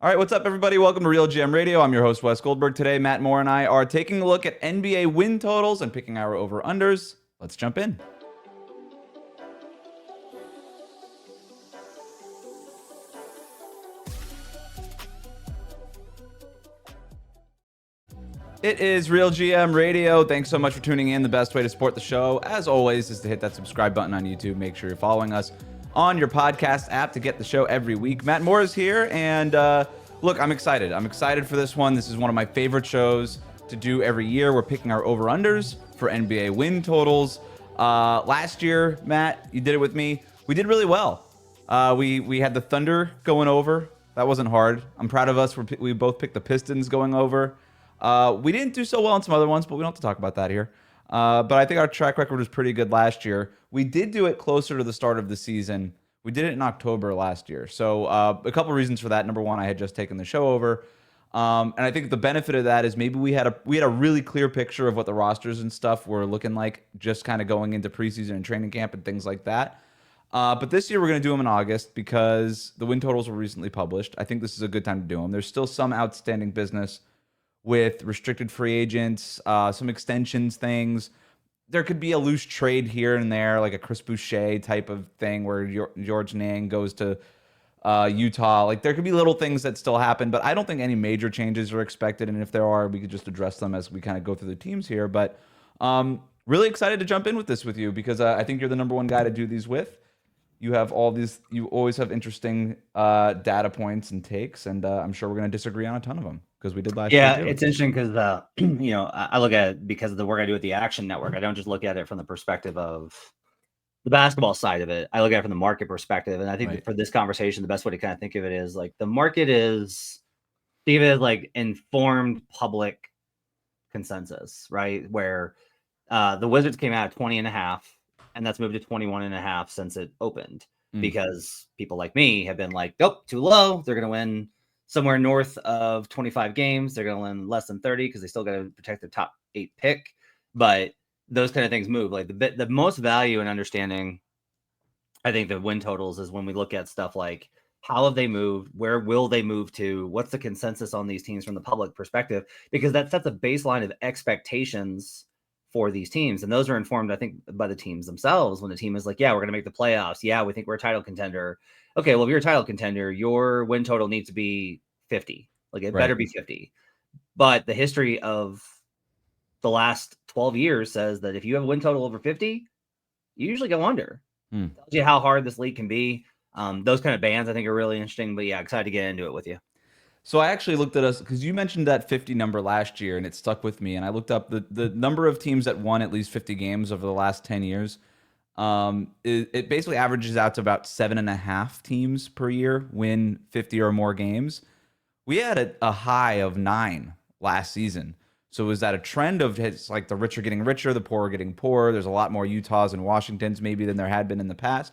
All right, what's up, everybody? Welcome to RealGM Radio. I'm your host, Wes Goldberg. Today, Matt Moore and I are taking a look at NBA win totals and picking our over-unders. Let's jump in. It is RealGM Radio. Thanks so much for tuning in. The best way to support the show, as always, is to hit that subscribe button on YouTube. Make sure you're following us on your podcast app to get the show every week. Matt Moore is here, and look, I'm excited. I'm excited for this one. This is one of my favorite shows to do every year. We're picking our over-unders for NBA win totals. Last year, Matt, you did it with me. We did really well. We had the Thunder going over. That wasn't hard. I'm proud of us. We both picked the Pistons going over. We didn't do so well on some other ones, but we don't have to talk about that here. But I think our track record was pretty good last year. We did do it closer to the start of the season. We did it in October last year. So a couple reasons for that. Number one, I had just taken the show over. And I think the benefit of that is maybe we had a really clear picture of what the rosters and stuff were looking like just kind of going into preseason and training camp and things like that. But this year we're going to do them in August because the win totals were recently published. I think this is a good time to do them. There's still some outstanding business with restricted free agents, some extensions things. There could be a loose trade here and there, like a Chris Boucher type of thing where George Niang goes to Utah. Like there could be little things that still happen, but I don't think any major changes are expected. And if there are, we could just address them as we kind of go through the teams here. But really excited to jump in with this with you because I think you're the number one guy to do these with. You have all these. You always have interesting data points and takes, and I'm sure we're going to disagree on a ton of them because we did last year. Yeah, it's interesting because I look at it because of the work I do at the Action Network. I don't just look at it from the perspective of the basketball side of it. I look at it from the market perspective, and I think for this conversation, the best way to kind of think of it is like the market is think of it as like informed public consensus, right? Where the Wizards came out at 20.5. And that's moved to 21.5 since it opened because people like me have been like, nope, too low. They're going to win somewhere north of 25 games. They're going to win less than 30 because they still got to protect their top 8 pick. But those kind of things move. Like the most value in understanding, I think, the win totals is when we look at stuff like how have they moved? Where will they move to? What's the consensus on these teams from the public perspective? Because that sets a baseline of expectations for these teams. And those are informed, I think, by the teams themselves. When the team is like, yeah, we're going to make the playoffs. Yeah, we think we're a title contender. Okay, well, if you're a title contender, your win total needs to be 50. Like it better be 50. But the history of the last 12 years says that if you have a win total over 50, you usually go under. Tells you how hard this league can be. Those kind of bands I think are really interesting. But yeah, excited to get into it with you. So I actually looked at us because you mentioned that 50 number last year and it stuck with me. And I looked up the number of teams that won at least 50 games over the last 10 years. It basically averages out to about 7.5 teams per year win 50 or more games. We had a high of 9 last season. So is that a trend of it's like the rich are getting richer, the poor are getting poorer? There's a lot more Utahs and Washingtons maybe than there had been in the past.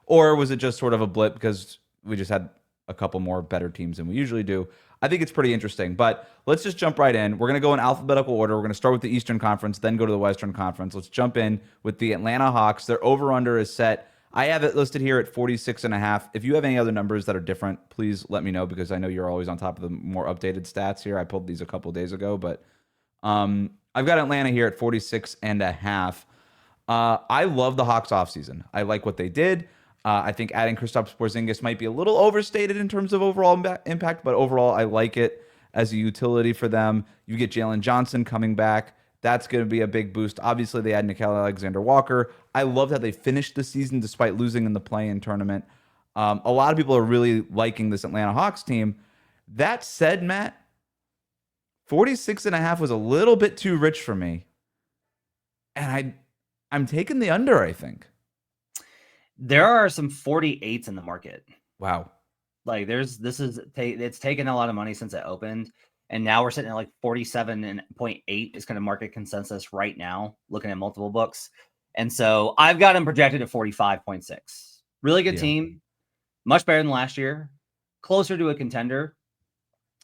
Or was it just sort of a blip because we just had a couple more better teams than we usually do? I think it's pretty interesting, but let's just jump right in. We're going to go in alphabetical order. We're going to start with the Eastern Conference, then go to the Western Conference. Let's jump in with the Atlanta Hawks. Their over-under is set. I have it listed here at 46.5. If you have any other numbers that are different, please let me know because I know you're always on top of the more updated stats here. I pulled these a couple days ago, but I've got Atlanta here at 46.5. I love the Hawks offseason. I like what they did. I think adding Kristaps Porzingis might be a little overstated in terms of overall impact, but overall I like it as a utility for them. You get Jalen Johnson coming back. That's going to be a big boost. Obviously, they had Nickeil Alexander-Walker. I loved how they finished the season despite losing in the play-in tournament. A lot of people are really liking this Atlanta Hawks team. That said, Matt, 46.5 was a little bit too rich for me. And I'm taking the under, I think. There are some 48s in the market. Wow. Like it's taken a lot of money since it opened. And now we're sitting at like 47.8 is kind of market consensus right now, looking at multiple books. And so I've got them projected at 45.6. Really good team. Much better than last year. Closer to a contender.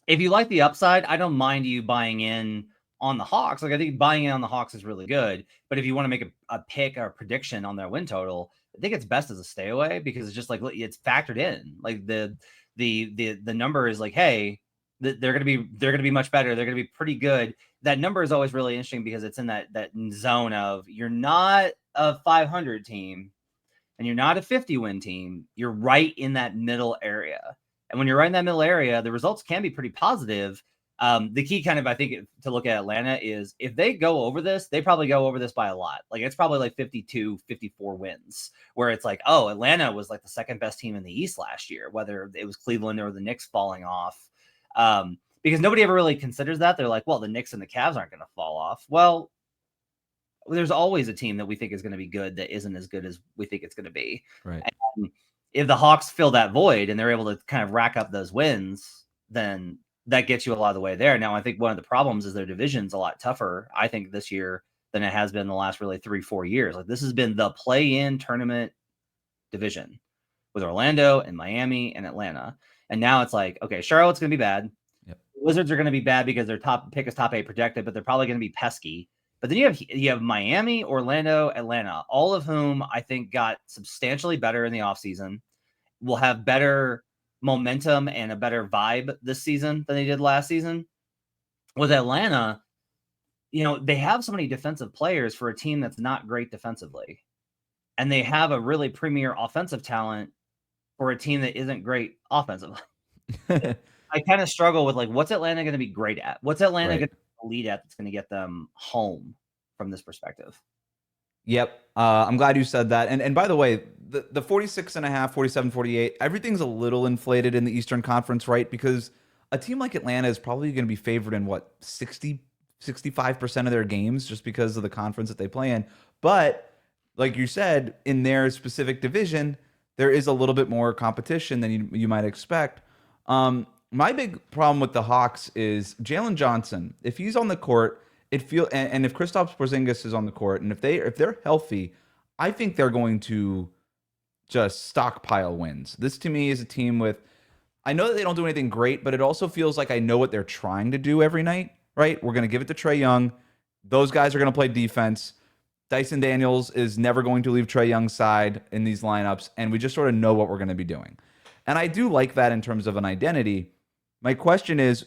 If you like the upside, I don't mind you buying in on the Hawks. Like I think buying in on the Hawks is really good. But if you want to make a pick or a prediction on their win total, I think it's best as a stay away because it's just like it's factored in. Like the the number is like, hey, they're gonna be much better. They're gonna be pretty good. That number is always really interesting because it's in that zone of you're not a 500 team and you're not a 50-win team. You're right in that middle area. And when you're right in that middle area, the results can be pretty positive. The key kind of, I think, to look at Atlanta is if they go over this, they probably go over this by a lot. Like it's probably like 52, 54 wins, where it's like, oh, Atlanta was like the second best team in the East last year, whether it was Cleveland or the Knicks falling off. Because nobody ever really considers that. They're like, well, the Knicks and the Cavs aren't going to fall off. Well, there's always a team that we think is going to be good that isn't as good as we think it's going to be. Right. And if the Hawks fill that void and they're able to kind of rack up those wins, then that gets you a lot of the way there. Now, I think one of the problems is their division's a lot tougher, I think, this year than it has been the last really 3-4 years. Like this has been the play-in tournament division with Orlando and Miami and Atlanta. And now it's like, okay, Charlotte's going to be bad. Yep. Wizards are going to be bad because their top pick is top 8 projected, but they're probably going to be pesky. But then you have Miami, Orlando, Atlanta, all of whom I think got substantially better in the offseason, will have better momentum and a better vibe this season than they did last season. With Atlanta, they have so many defensive players for a team that's not great defensively. And they have a really premier offensive talent for a team that isn't great offensively. I kind of struggle with like, what's Atlanta going to be great at? What's Atlanta going to lead at that's going to get them home from this perspective? Yep. I'm glad you said that. And by the way, the 46.5, 47, 48, everything's a little inflated in the Eastern Conference, right? Because a team like Atlanta is probably going to be favored in 65% of their games just because of the conference that they play in. But like you said, in their specific division, there is a little bit more competition than you might expect. My big problem with the Hawks is Jalen Johnson. If he's on the court, and if Kristaps Porzingis is on the court, and if they're healthy, I think they're going to just stockpile wins. This to me is a team with, I know that they don't do anything great, but it also feels like I know what they're trying to do every night, right? We're going to give it to Trae Young. Those guys are going to play defense. Dyson Daniels is never going to leave Trae Young's side in these lineups, and we just sort of know what we're going to be doing. And I do like that in terms of an identity. My question is,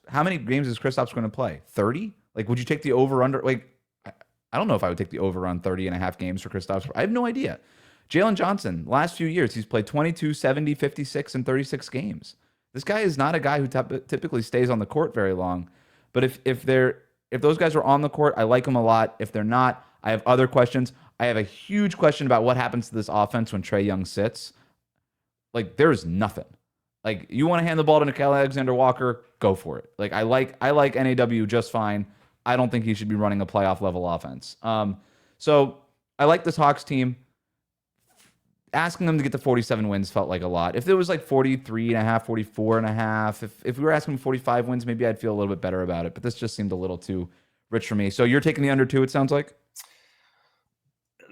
how many games is Kristaps going to play? 30? Like, would you take the over-under? Like, I don't know if I would take the over on 30 and a half games for Kristaps. I have no idea. Jalen Johnson, last few years, he's played 22, 70, 56, and 36 games. This guy is not a guy who typically stays on the court very long. But if those guys are on the court, I like them a lot. If they're not, I have other questions. I have a huge question about what happens to this offense when Trae Young sits. Like, there's nothing. Like, you want to hand the ball to Nickeil Alexander-Walker, go for it. Like, I like NAW just fine. I don't think he should be running a playoff level offense. So I like this Hawks team. Asking them to get to 47 wins felt like a lot. If it was like 43 and a half, 44 and a half, if we were asking 45 wins, maybe I'd feel a little bit better about it. But this just seemed a little too rich for me. So you're taking the under 2, it sounds like?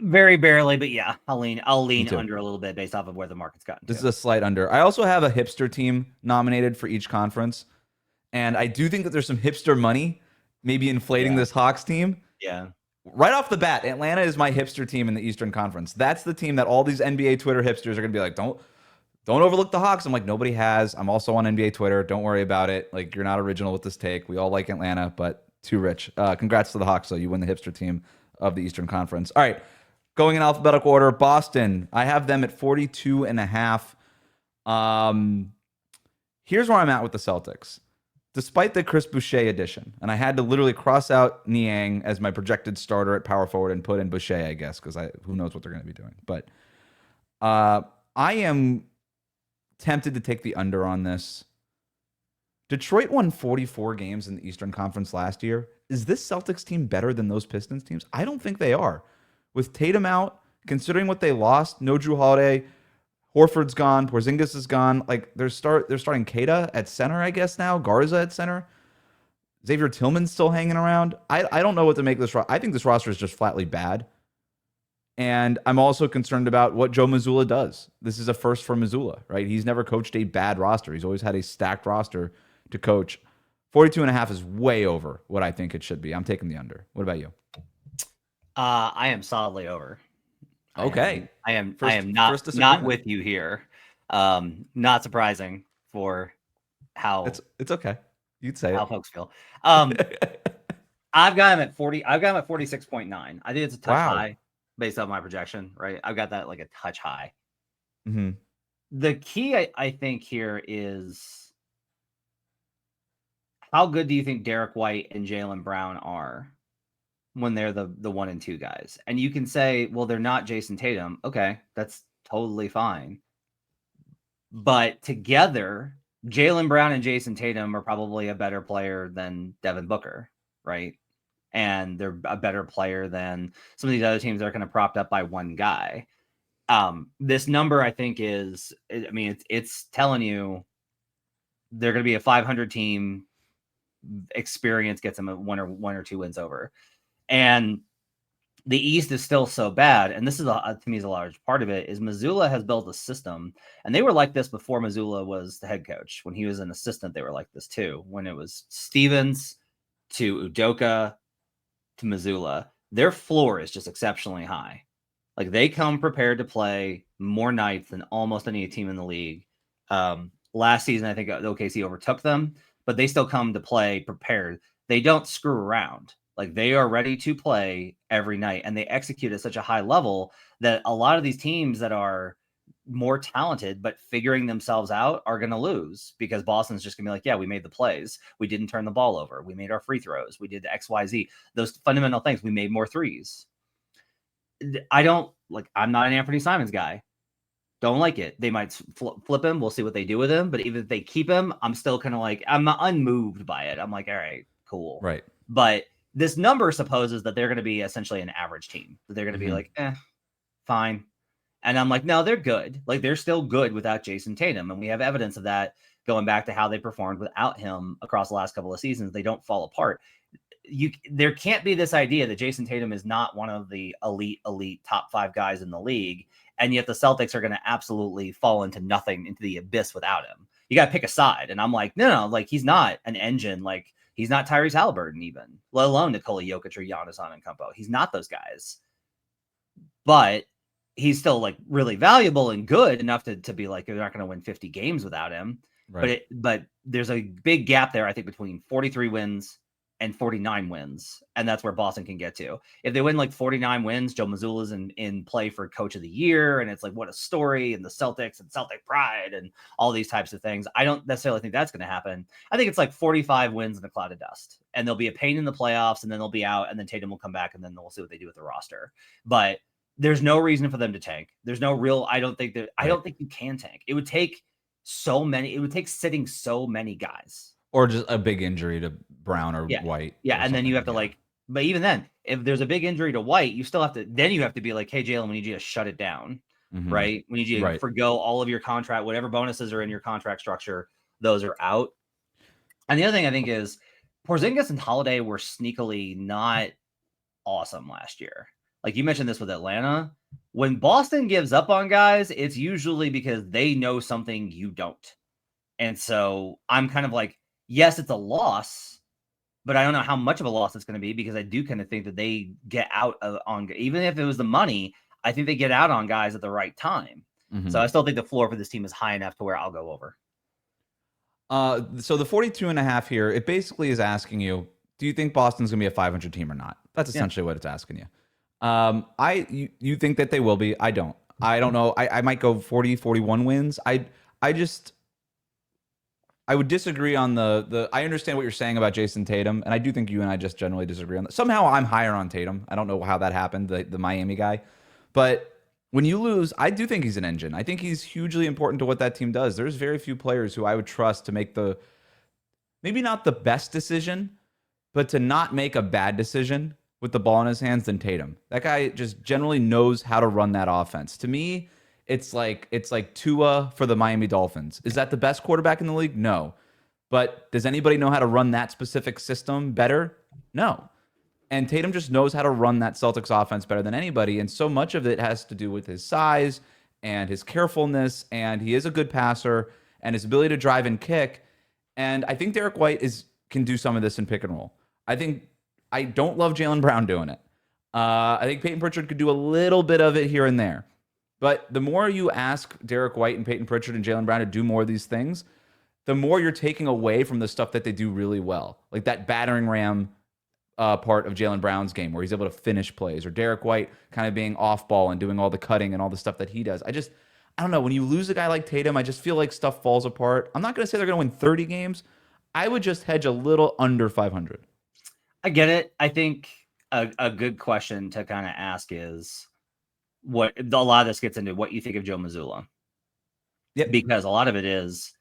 Very barely, but yeah, I'll lean under a little bit based off of where the market's gotten. This is a slight under. I also have a hipster team nominated for each conference, and I do think that there's some hipster money maybe inflating this Hawks team. Yeah. Right off the bat, Atlanta is my hipster team in the Eastern Conference. That's the team that all these NBA Twitter hipsters are going to be like, don't overlook the Hawks. I'm like, nobody has. I'm also on NBA Twitter. Don't worry about it. Like, you're not original with this take. We all like Atlanta, but too rich. Congrats to the Hawks, though. You win the hipster team of the Eastern Conference. All right. Going in alphabetical order, Boston. I have them at 42 and a half. Here's where I'm at with the Celtics. Despite the Chris Boucher addition, and I had to literally cross out Niang as my projected starter at power forward and put in Boucher, I guess, because who knows what they're going to be doing. But I am tempted to take the under on this. Detroit won 44 games in the Eastern Conference last year. Is this Celtics team better than those Pistons teams? I don't think they are. With Tatum out, considering what they lost, no Drew Holiday, Horford's gone, Porzingis is gone. Like, they're starting Keita at center, I guess now. Garza at center. Xavier Tillman's still hanging around. I don't know what to make of this roster. I think this roster is just flatly bad. And I'm also concerned about what Joe Mazzulla does. This is a first for Mazzulla, right? He's never coached a bad roster. He's always had a stacked roster to coach. 42 and a half is way over what I think it should be. I'm taking the under. What about you? I am solidly over. Okay. I am not with you here. Not surprising. for how it's okay. You'd say how it. folks feel. I've got him at 40. I've got him at 46.9. I think it's a touch high based on my projection, right? I've got that like a touch high. Mm-hmm. The key, I think, here is how good do you think Derek White and Jaylen Brown are when they're the 1 and 2 guys? And you can say, well, they're not Jason Tatum. Okay, that's totally fine. But together, Jaylen Brown and Jason Tatum are probably a better player than Devin Booker, right? And they're a better player than some of these other teams that are kind of propped up by one guy. This number, I think, is, I mean, it's telling you they're going to be a 500 team. Experience gets them a one or two wins over. And the East is still so bad. And this is, to me, is a large part of it, is Missoula has built a system. And they were like this before Missoula was the head coach. When he was an assistant, they were like this too. When it was Stevens to Udoka to Missoula, their floor is just exceptionally high. Like, they come prepared to play more nights than almost any team in the league. Last season, I think OKC overtook them, but they still come to play prepared. They don't screw around. Like, they are ready to play every night, and they execute at such a high level that a lot of these teams that are more talented but figuring themselves out are going to lose, because Boston's just going to be like, yeah, we made the plays. We didn't turn the ball over. We made our free throws. We did the XYZ. Those fundamental things. We made more threes. I'm not an Anthony Simons guy. Don't like it. They might flip him. We'll see what they do with him. But even if they keep him, I'm still kind of like, I'm unmoved by it. I'm like, all right, cool. Right. But this number supposes that they're going to be essentially an average team. That they're going to be like, fine. And I'm like, no, they're good. Like, they're still good without Jason Tatum. And we have evidence of that going back to how they performed without him across the last couple of seasons. They don't fall apart. There can't be this idea that Jason Tatum is not one of the elite top 5 guys in the league, and yet the Celtics are going to absolutely fall into nothing, into the abyss without him. You got to pick a side, and I'm like, no, like, he's not an engine. Like, he's not Tyrese Halliburton even, let alone Nikola Jokic or Giannis Antetokounmpo. He's not those guys, but he's still like really valuable and good enough to be like, they're not going to win 50 games without him. Right. But there's a big gap there, I think, between 43 wins and 49 wins. And that's where Boston can get to. If they win like 49 wins, Joe Mazzulla's in play for coach of the year. And it's like, what a story, and the Celtics and Celtic pride and all these types of things. I don't necessarily think that's going to happen. I think it's like 45 wins in a cloud of dust, and they'll be a pain in the playoffs, and then they'll be out, and then Tatum will come back, and then we'll see what they do with the roster. But there's no reason for them to tank. There's no real, I don't think you can tank. It would take sitting so many guys. Or just a big injury to Brown or White. Yeah, and then you have to but even then, if there's a big injury to White, you still have to be like, hey, Jaylen, we need you to shut it down, right? We need you to forgo all of your contract, whatever bonuses are in your contract structure, those are out. And the other thing I think is Porzingis and Holiday were sneakily not awesome last year. Like, you mentioned this with Atlanta. When Boston gives up on guys, it's usually because they know something you don't. And so I'm kind of like, yes, it's a loss, but I don't know how much of a loss it's going to be, because I do kind of think that they get out on, even if it was the money, I think they get out on guys at the right time. So I still think the floor for this team is high enough to where I'll go over. So the 42.5 here, it basically is asking you, do you think Boston's going to be a 500 team or not? That's essentially what it's asking you. You think that they will be. I don't know. I might go 40, 41 wins. I would disagree on I understand what you're saying about Jason Tatum, and I do think you and I just generally disagree on that. Somehow I'm higher on Tatum. I don't know how that happened, the Miami guy. But when you lose, I do think he's an engine. I think he's hugely important to what that team does. There's very few players who I would trust to make maybe not the best decision, but to not make a bad decision with the ball in his hands than Tatum. That guy just generally knows how to run that offense. To me, it's like Tua for the Miami Dolphins. Is that the best quarterback in the league? No. But does anybody know how to run that specific system better? No. And Tatum just knows how to run that Celtics offense better than anybody. And so much of it has to do with his size and his carefulness. And he is a good passer and his ability to drive and kick. And I think Derek White can do some of this in pick and roll. I don't love Jaylen Brown doing it. I think Peyton Pritchard could do a little bit of it here and there. But the more you ask Derek White and Peyton Pritchard and Jaylen Brown to do more of these things, the more you're taking away from the stuff that they do really well, like that battering ram part of Jaylen Brown's game where he's able to finish plays, or Derek White kind of being off ball and doing all the cutting and all the stuff that he does. I don't know. When you lose a guy like Tatum, I just feel like stuff falls apart. I'm not going to say they're going to win 30 games. I would just hedge a little under 500. I get it. I think a good question to kind of ask is a lot of this gets into what you think of Joe Mazzulla. Yep. Because a lot of it is,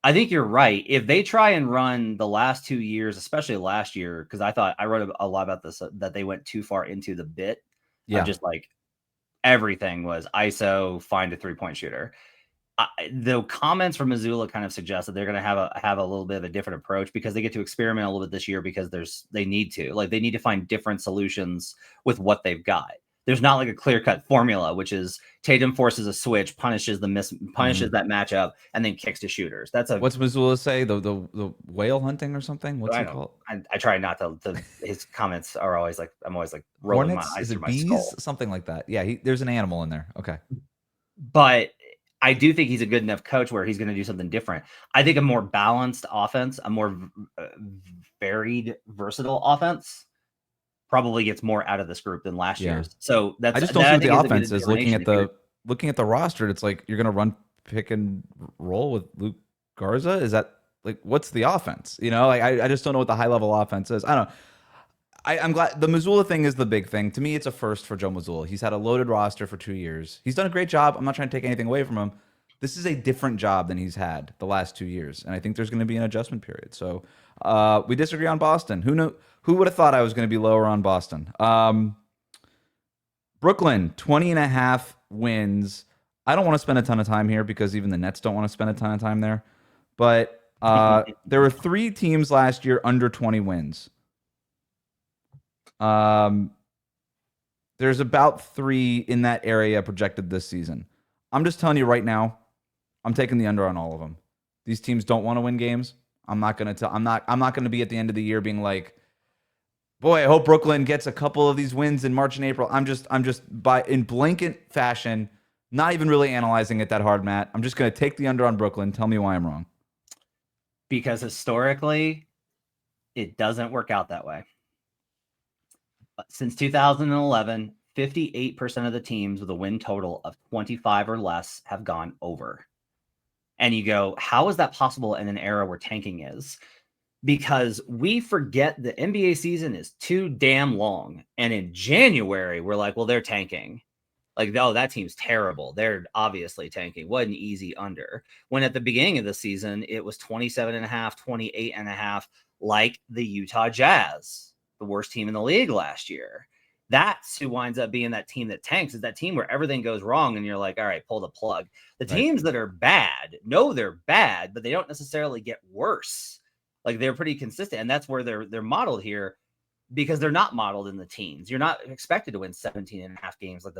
I think you're right. If they try and run the last 2 years, especially last year, because I wrote a lot about this, that they went too far into the bit. Yeah. Just like everything was ISO, find a 3-point shooter. The comments from Mazzulla kind of suggest that they're going to have a little bit of a different approach because they get to experiment a little bit this year because they need to find different solutions with what they've got. There's not like a clear-cut formula, which is Tatum forces a switch, punishes that matchup, and then kicks to shooters. What's Mazzulla say? The whale hunting or something? What's it called? I try not to. His comments are always like, I'm always like rolling Hornets? my eyes through my bees? skull. Something like that. Yeah, there's an animal in there. Okay. But I do think he's a good enough coach where he's going to do something different. I think a more balanced offense, a more varied, versatile offense probably gets more out of this group than last year's. So I just don't see what the offense is. Looking at the roster, it's like you're going to run pick and roll with Luke Garza. Is that like, what's the offense? I just don't know what the high level offense is. I don't know. I'm glad the Mazzulla thing is the big thing. To me, it's a first for Joe Mazzulla. He's had a loaded roster for 2 years. He's done a great job. I'm not trying to take anything away from him. This is a different job than he's had the last 2 years. And I think there's going to be an adjustment period. So we disagree on Boston. Who would have thought I was going to be lower on Boston? Brooklyn, 20.5 wins. I don't want to spend a ton of time here because even the Nets don't want to spend a ton of time there. But there were 3 teams last year under 20 wins. There's about 3 in that area projected this season. I'm just telling you right now, I'm taking the under on all of them. These teams don't want to win games. I'm not going to be at the end of the year being like, boy, I hope Brooklyn gets a couple of these wins in March and April. I'm just in blanket fashion, not even really analyzing it that hard, Matt. I'm just going to take the under on Brooklyn. Tell me why I'm wrong. Because historically, it doesn't work out that way. Since 2011, 58% of the teams with a win total of 25 or less have gone over. And you go, how is that possible in an era where tanking is? Because we forget the NBA season is too damn long. And in January, we're like, well, they're tanking. Like, oh, that team's terrible. They're obviously tanking. What an easy under. When at the beginning of the season, it was 27.5, 28.5, like the Utah Jazz, the worst team in the league last year. That's who winds up being that team that tanks, is that team where everything goes wrong and you're like, all right, pull the plug. The teams that are bad know they're bad, but they don't necessarily get worse. Like, they're pretty consistent. And that's where they're modeled here, because they're not modeled in the teens. You're not expected to win 17.5 games like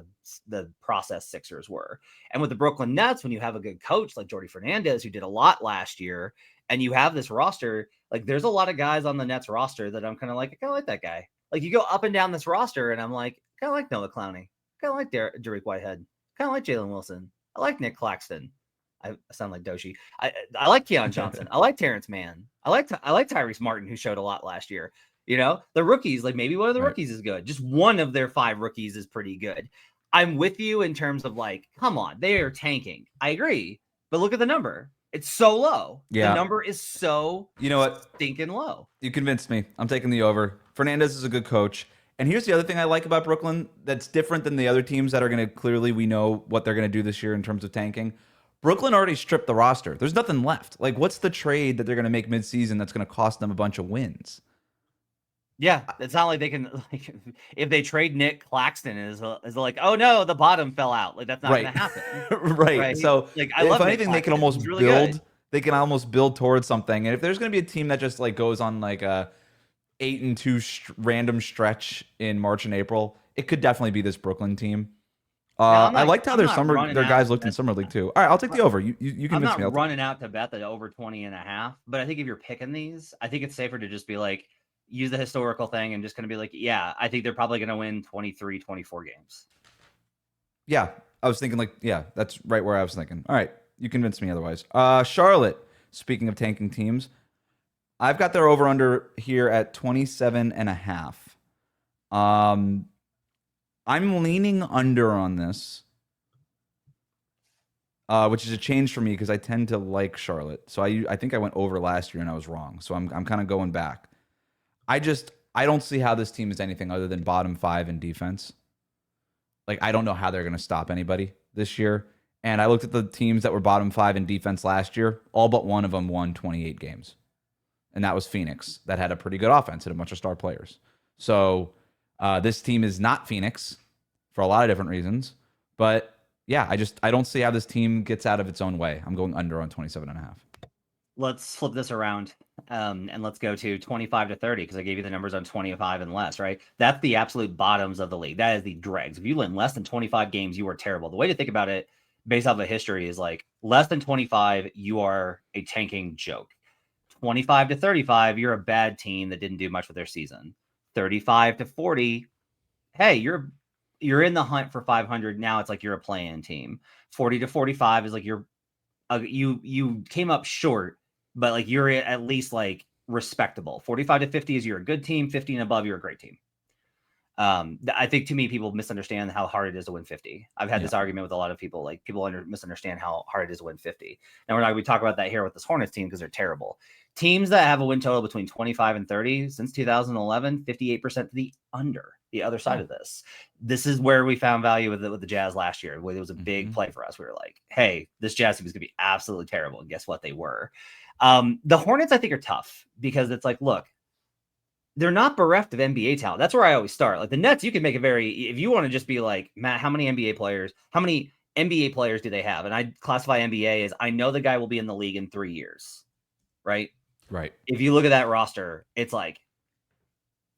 the process Sixers were. And with the Brooklyn Nets, when you have a good coach like Jordi Fernandez, who did a lot last year, and you have this roster, like, there's a lot of guys on the Nets roster that I'm kind of like, I kind of like that guy. Like, you go up and down this roster, and I'm like, kind of like Noah Clowney, kind of like Derek Whitehead, kind of like Jalen Wilson. I like Nick Claxton. I sound like Doshi. I like Keon Johnson. I like Terrence Mann. I like Tyrese Martin, who showed a lot last year. You know, the rookies, like, maybe one of the rookies is good. Just one of their 5 rookies is pretty good. I'm with you in terms of, like, come on, they are tanking. I agree, but look at the number. It's so low. Yeah. The number is so, you know what, stinking low. You convinced me. I'm taking the over. Fernandez is a good coach. And here's the other thing I like about Brooklyn that's different than the other teams that are going to, clearly we know what they're going to do this year in terms of tanking. Brooklyn already stripped the roster. There's nothing left. Like, what's the trade that they're going to make midseason that's going to cost them a bunch of wins? Yeah, it's not like they can, like, if they trade Nick Claxton, is like, oh no, the bottom fell out. Like, that's not going to happen. right. So, like, if anything, they can almost really build. Good. They can almost build towards something. And if there's going to be a team that just, like, goes on like a 8-2 random stretch in March and April, it could definitely be this Brooklyn team. I liked how their guys looked in summer league too. All right, I'll take the over. You convince me. I'm not running out to bet that over 20.5, but I think if you're picking these, I think it's safer to just be like, use the historical thing and just going to be like, yeah, I think they're probably going to win 23, 24 games. Yeah, I was thinking, like, yeah, that's right where I was thinking. All right, you convinced me otherwise. Charlotte, Speaking of tanking teams, I've got their over-under here at 27.5. I'm leaning under on this, which is a change for me because I tend to like Charlotte. So I think I went over last year and I was wrong. So I'm kind of going back. I don't see how this team is anything other than bottom 5 in defense. Like, I don't know how they're going to stop anybody this year. And I looked at the teams that were bottom 5 in defense last year. All but one of them won 28 games. And that was Phoenix, that had a pretty good offense and a bunch of star players. So this team is not Phoenix for a lot of different reasons. But yeah, I don't see how this team gets out of its own way. I'm going under on 27.5. Let's flip this around and let's go to 25 to 30 because I gave you the numbers on 25 and less, right? That's the absolute bottoms of the league. That is the dregs. If you win less than 25 games, you are terrible. The way to think about it based off of history is like less than 25, you are a tanking joke. 25 to 35, you're a bad team that didn't do much with their season. 35 to 40, hey, you're in the hunt for 500. Now it's like you're a play-in team. 40 to 45 is like you came up short, but like you're at least like respectable. 45 to 50 is you're a good team. 50 and above, you're a great team. I think too many people misunderstand how hard it is to win 50. I've had this argument with a lot of people. Like people misunderstand how hard it is to win 50. Now we talk about that here with this Hornets team because they're terrible. Teams that have a win total between 25 and 30 since 2011, 58% to the under. The other side of this. This is where we found value with the Jazz last year. Where it was a big play for us. We were like, hey, this Jazz team is going to be absolutely terrible. And guess what? They were. The Hornets, I think, are tough because it's like, look, they're not bereft of NBA talent. That's where I always start. Like the Nets, you can make if you want to just be like, Matt, how many NBA players do they have? And I classify NBA as I know the guy will be in the league in 3 years. Right? Right. If you look at that roster, it's like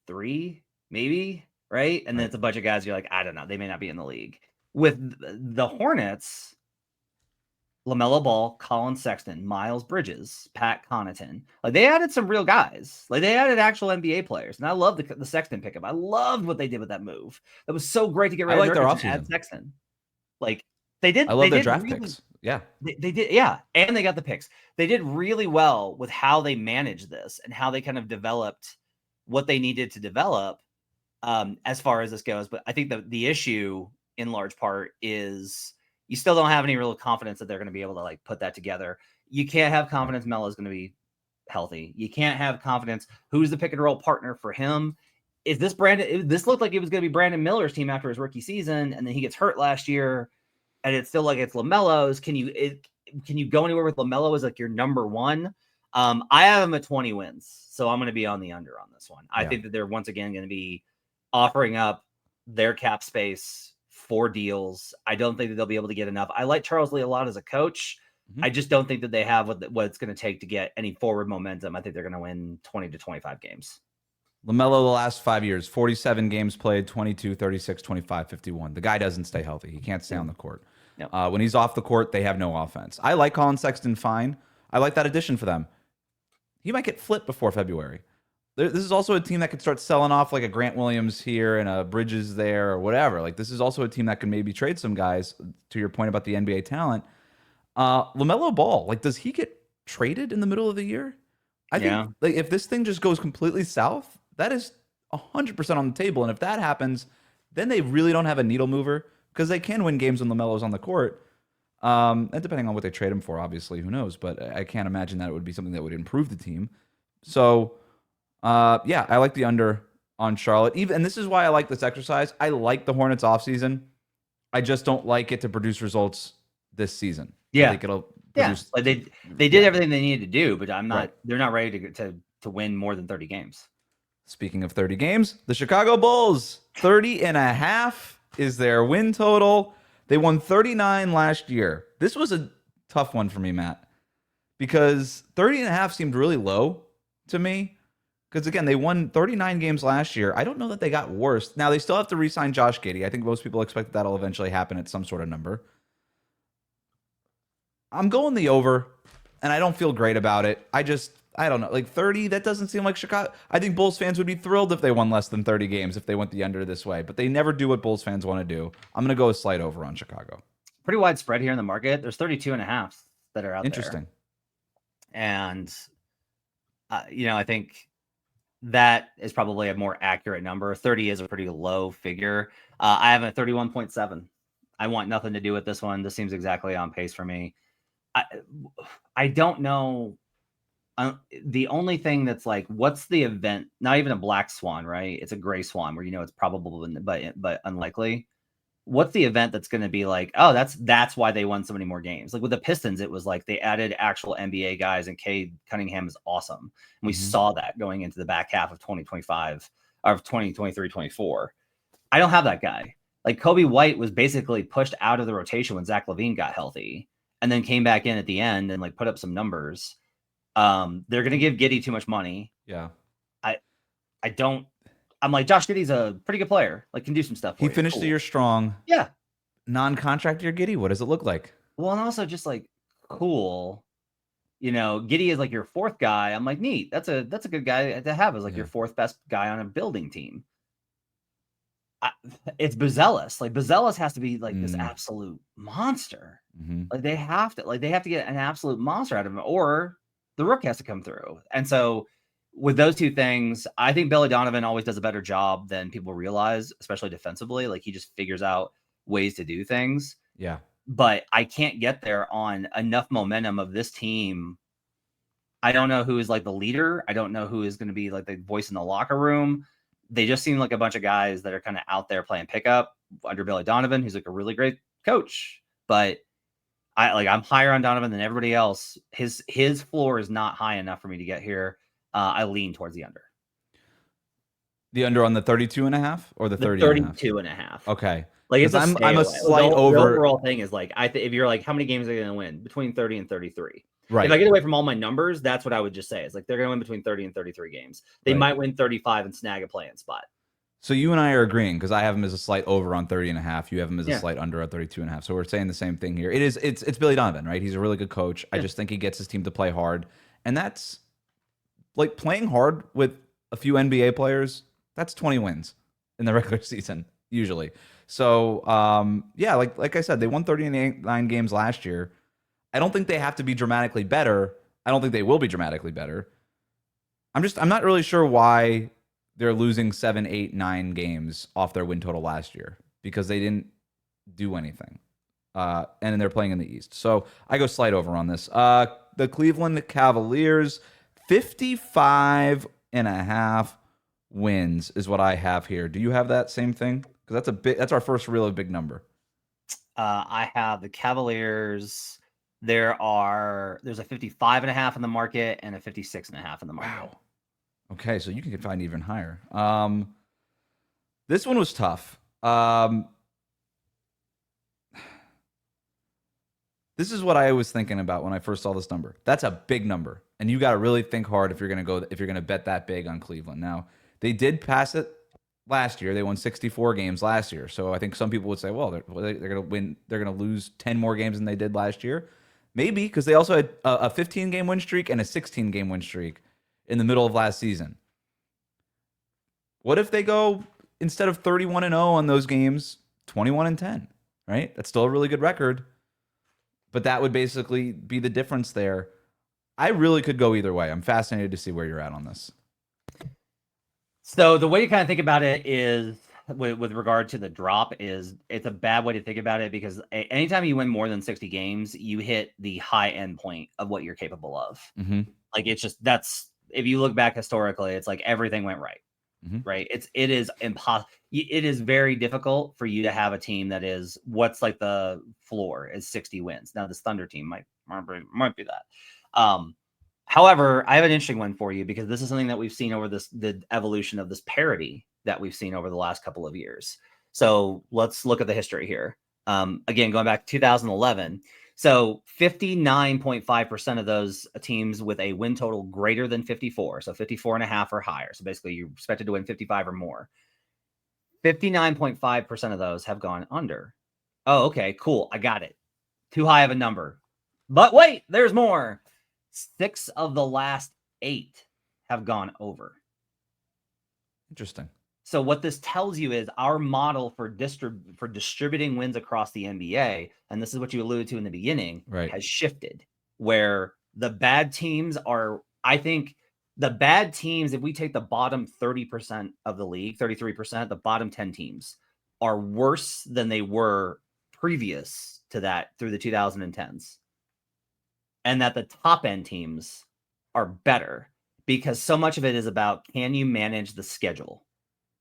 3, maybe. Right. And then it's a bunch of guys you're like, I don't know. They may not be in the league. With the Hornets, LaMelo Ball, Colin Sexton, Miles Bridges, Pat Connaughton. Like they added some real guys. Like they added actual NBA players. And I love the Sexton pickup. I loved what they did with that move. That was so great to get rid of their Nurkic and add Sexton. Like they did. I love their draft picks. Yeah. They did. Yeah. And they got the picks. They did really well with how they managed this and how they kind of developed what they needed to develop. As far as this goes, but I think the issue in large part is you still don't have any real confidence that they're going to be able to like put that together. You can't have confidence Melo is going to be healthy. You can't have confidence who's the pick and roll partner for him. Is this this looked like it was going to be Brandon Miller's team after his rookie season, and then he gets hurt last year, and it's still like it's LaMelo's. Can you go anywhere with LaMelo as like your number one? I have him at 20 wins, so I'm going to be on the under on this one. I think that they're once again going to be offering up their cap space for deals. I don't think that they'll be able to get enough. I like Charles Lee a lot as a coach. I just don't think that they have what it's going to take to get any forward momentum. I think they're going to win 20 to 25 games. LaMelo the last 5 years, 47 games played, 22, 36, 25, 51. The guy doesn't stay healthy. He can't stay on the court. Yep. When he's off the court, they have no offense. I like Colin Sexton fine. I like that addition for them. He might get flipped before February. This is also a team that could start selling off like a Grant Williams here and a Bridges there or whatever. Like this is also a team that can maybe trade some guys. To your point about the NBA talent, LaMelo Ball, like does he get traded in the middle of the year? I think like if this thing just goes completely south, that is 100% on the table. And if that happens, then they really don't have a needle mover because they can win games when LaMelo's on the court. And depending on what they trade him for, obviously, who knows? But I can't imagine that it would be something that would improve the team. So. I like the under on Charlotte. And this is why I like this exercise. I like the Hornets offseason. I just don't like it to produce results this season. Yeah. I think it'll produce. Like they did everything they needed to do, but they're not ready to win more than 30 games. Speaking of 30 games, the Chicago Bulls, 30.5 is their win total. They won 39 last year. This was a tough one for me, Matt, because 30.5 seemed really low to me. Because, again, they won 39 games last year. I don't know that they got worse. Now, they still have to re-sign Josh Giddey. I think most people expect that'll eventually happen at some sort of number. I'm going the over, and I don't feel great about it. I don't know. Like 30, that doesn't seem like Chicago. I think Bulls fans would be thrilled if they won less than 30 games if they went the under this way. But they never do what Bulls fans want to do. I'm going to go a slight over on Chicago. Pretty widespread here in the market. There's 32.5 that are out there. Interesting. And, I think that is probably a more accurate number. 30 is a pretty low figure. I have a 31.7. I want nothing to do with this one. This seems exactly on pace for me. I don't know. The only thing that's like, what's the event? Not even a black swan, right? It's a gray swan where it's probable, but unlikely. What's the event that's going to be like, oh, that's why they won so many more games? Like with the Pistons, it was like they added actual NBA guys, and Cade Cunningham is awesome. And we saw that going into the back half of 2025 or 2023, 24. I don't have that guy. Like Kobe White was basically pushed out of the rotation when Zach LaVine got healthy and then came back in at the end and like put up some numbers. They're going to give Giddey too much money. Yeah. I'm like, Josh Giddey's a pretty good player. Like, can do some stuff. He finished the year strong. Yeah. Non-contract year Giddey. What does it look like? Well, and also just like cool. Giddey is like your fourth guy. I'm like, neat. That's a good guy to have as like your fourth best guy on a building team. It's Buzelis. Like Buzelis has to be like this absolute monster. Like they have to get an absolute monster out of him, or the Rook has to come through. And so with those two things, I think Billy Donovan always does a better job than people realize, especially defensively. Like he just figures out ways to do things. Yeah. But I can't get there on enough momentum of this team. I don't know who is like the leader. I don't know who is going to be like the voice in the locker room. They just seem like a bunch of guys that are kind of out there playing pickup under Billy Donovan, who's like a really great coach. But I'm higher on Donovan than everybody else. His floor is not high enough for me to get here. I lean towards the under. The under on the 32.5 or the 30? 32.5. Okay. Like it's I'm a slight over. The overall thing is like, if you're like, how many games are they going to win? Between 30 and 33. Right. If I get away from all my numbers, that's what I would just say. It's like they're going to win between 30 and 33 games. They might win 35 and snag a play-in spot. So you and I are agreeing because I have him as a slight over on 30.5. You have him as a slight under on 32.5. So we're saying the same thing here. It's Billy Donovan, right? He's a really good coach. I just think he gets his team to play hard. And that's like playing hard with a few NBA players. That's 20 wins in the regular season, usually. So, like I said, they won 39 games last year. I don't think they have to be dramatically better. I don't think they will be dramatically better. I'm not really sure why they're losing 7, 8, 9 games off their win total last year because they didn't do anything. And they're playing in the East. So I go slight over on this. The Cleveland Cavaliers, 55.5 wins is what I have here. Do you have that same thing? Because that's our first really big number. I have the Cavaliers. There's a 55.5 in the market and a 56.5 in the market. Wow. Okay, so you can find even higher. This one was tough. This is what I was thinking about when I first saw this number. That's a big number, and you got to really think hard if you're going to bet that big on Cleveland. Now, they did pass it last year. They won 64 games last year. So I think some people would say, well, they're going to win. They're going to lose 10 more games than they did last year. Maybe because they also had a 15-game win streak and a 16-game win streak in the middle of last season. What if they go, instead of 31-0 on those games, 21-10, right? That's still a really good record. But that would basically be the difference there. I really could go either way. I'm fascinated to see where you're at on this. So the way you kind of think about it is, with regard to the drop, is it's a bad way to think about it because anytime you win more than 60 games, you hit the high end point of what you're capable of. Mm-hmm. Like it's just, if you look back historically, it's like everything went right. Mm-hmm. Right. It is impossible. It is very difficult for you to have a team that is what's like the floor is 60 wins. Now this Thunder team might be that. However, I have an interesting one for you because this is something that we've seen over the evolution of this parity that we've seen over the last couple of years. So let's look at the history here. Again, going back to 2011. So 59.5% of those teams with a win total greater than 54. So 54.5 or higher. So basically you're expected to win 55 or more. 59.5% of those have gone under. Oh, okay, cool. I got it. Too high of a number. But wait, there's more. 6 of the last 8 have gone over. Interesting. So what this tells you is our model for distributing wins across the NBA, and this is what you alluded to in the beginning, right, has shifted, where The bad teams are, I think the bad teams, if we take the bottom 30% of the league, 33%, the bottom 10 teams are worse than they were previous to that through the 2010s. And that the top end teams are better because so much of it is about, can you manage the schedule,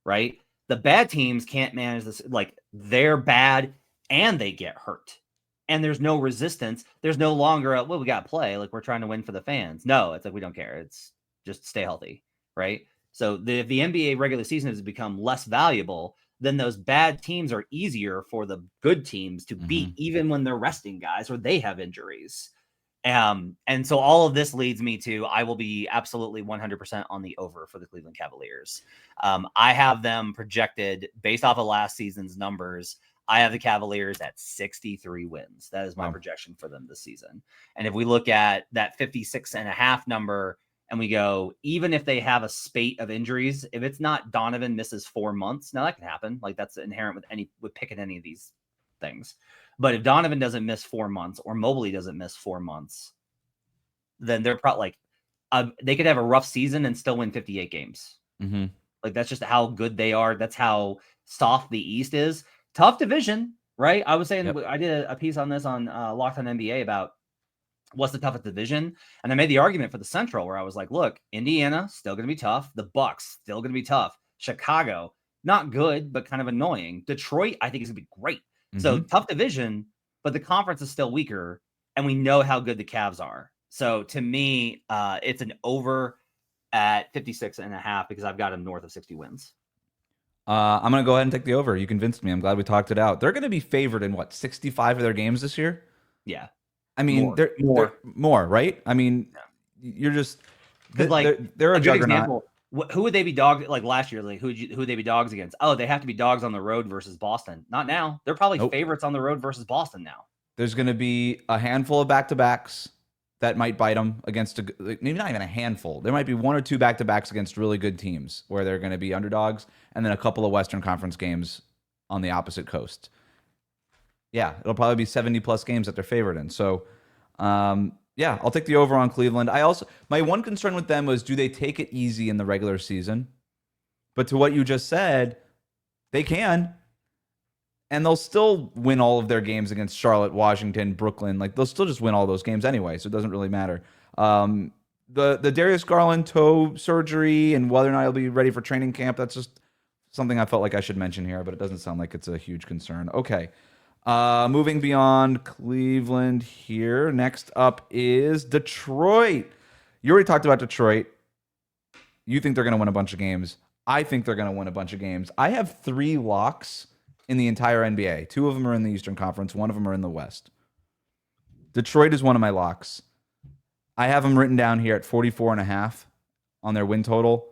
right? The bad teams can't manage this. Like, they're bad and they get hurt. And there's no resistance. There's no longer a, well, we got to play. Like, we're trying to win for the fans. No, it's like, we don't care. It's just stay healthy, right? So if the NBA regular season has become less valuable, then those bad teams are easier for the good teams to beat, even when they're resting guys or they have injuries. And so all of this leads me to, I will be absolutely 100% on the over for the Cleveland Cavaliers. I have them projected based off of last season's numbers. I have the Cavaliers at 63 wins. That is my projection for them this season. And if we look at that 56.5 number and we go, even if they have a spate of injuries, if it's not Donovan misses 4 months, now that can happen. Like, that's inherent with picking any of these things. But if Donovan doesn't miss 4 months or Mobley doesn't miss 4 months, then they're probably like, they could have a rough season and still win 58 games. Like, that's just how good they are. That's how soft the East is. Tough division, right? I was saying, I did a piece on this on Locked On NBA about what's the toughest division. And I made the argument for the Central where I was like, look, Indiana, still going to be tough. The Bucks, still going to be tough. Chicago, not good, but kind of annoying. Detroit, I think is going to be great. So tough division, but the conference is still weaker, and we know how good the Cavs are. So to me, it's an over at 56.5 because I've got them north of 60 wins. I'm going to go ahead and take the over. You convinced me. I'm glad we talked it out. They're going to be favored in, 65 of their games this year? Yeah. I mean, they're more, right? I mean, you're just – they're a juggernaut. Example, who would they be dogs like last year? Like, who would they be dogs against? Oh, they have to be dogs on the road versus Boston. Not now. They're probably favorites on the road versus Boston now. There's going to be a handful of back-to-backs that might bite them against maybe not even a handful. There might be 1 or 2 back-to-backs against really good teams where they're going to be underdogs, and then a couple of Western Conference games on the opposite coast. Yeah, it'll probably be 70-plus games that they're favored in. So, yeah, I'll take the over on Cleveland. My one concern with them was, do they take it easy in the regular season? But to what you just said, they can. And they'll still win all of their games against Charlotte, Washington, Brooklyn. Like, they'll still just win all those games anyway, so it doesn't really matter. The Darius Garland toe surgery and whether or not he'll be ready for training camp, that's just something I felt like I should mention here, but it doesn't sound like it's a huge concern. Okay. Moving beyond Cleveland here. Next up is Detroit. You already talked about Detroit. You think they're going to win a bunch of games. I think they're going to win a bunch of games. I have 3 locks in the entire NBA. 2 of them are in the Eastern Conference. 1 of them are in the West. Detroit is one of my locks. I have them written down here at 44.5 on their win total.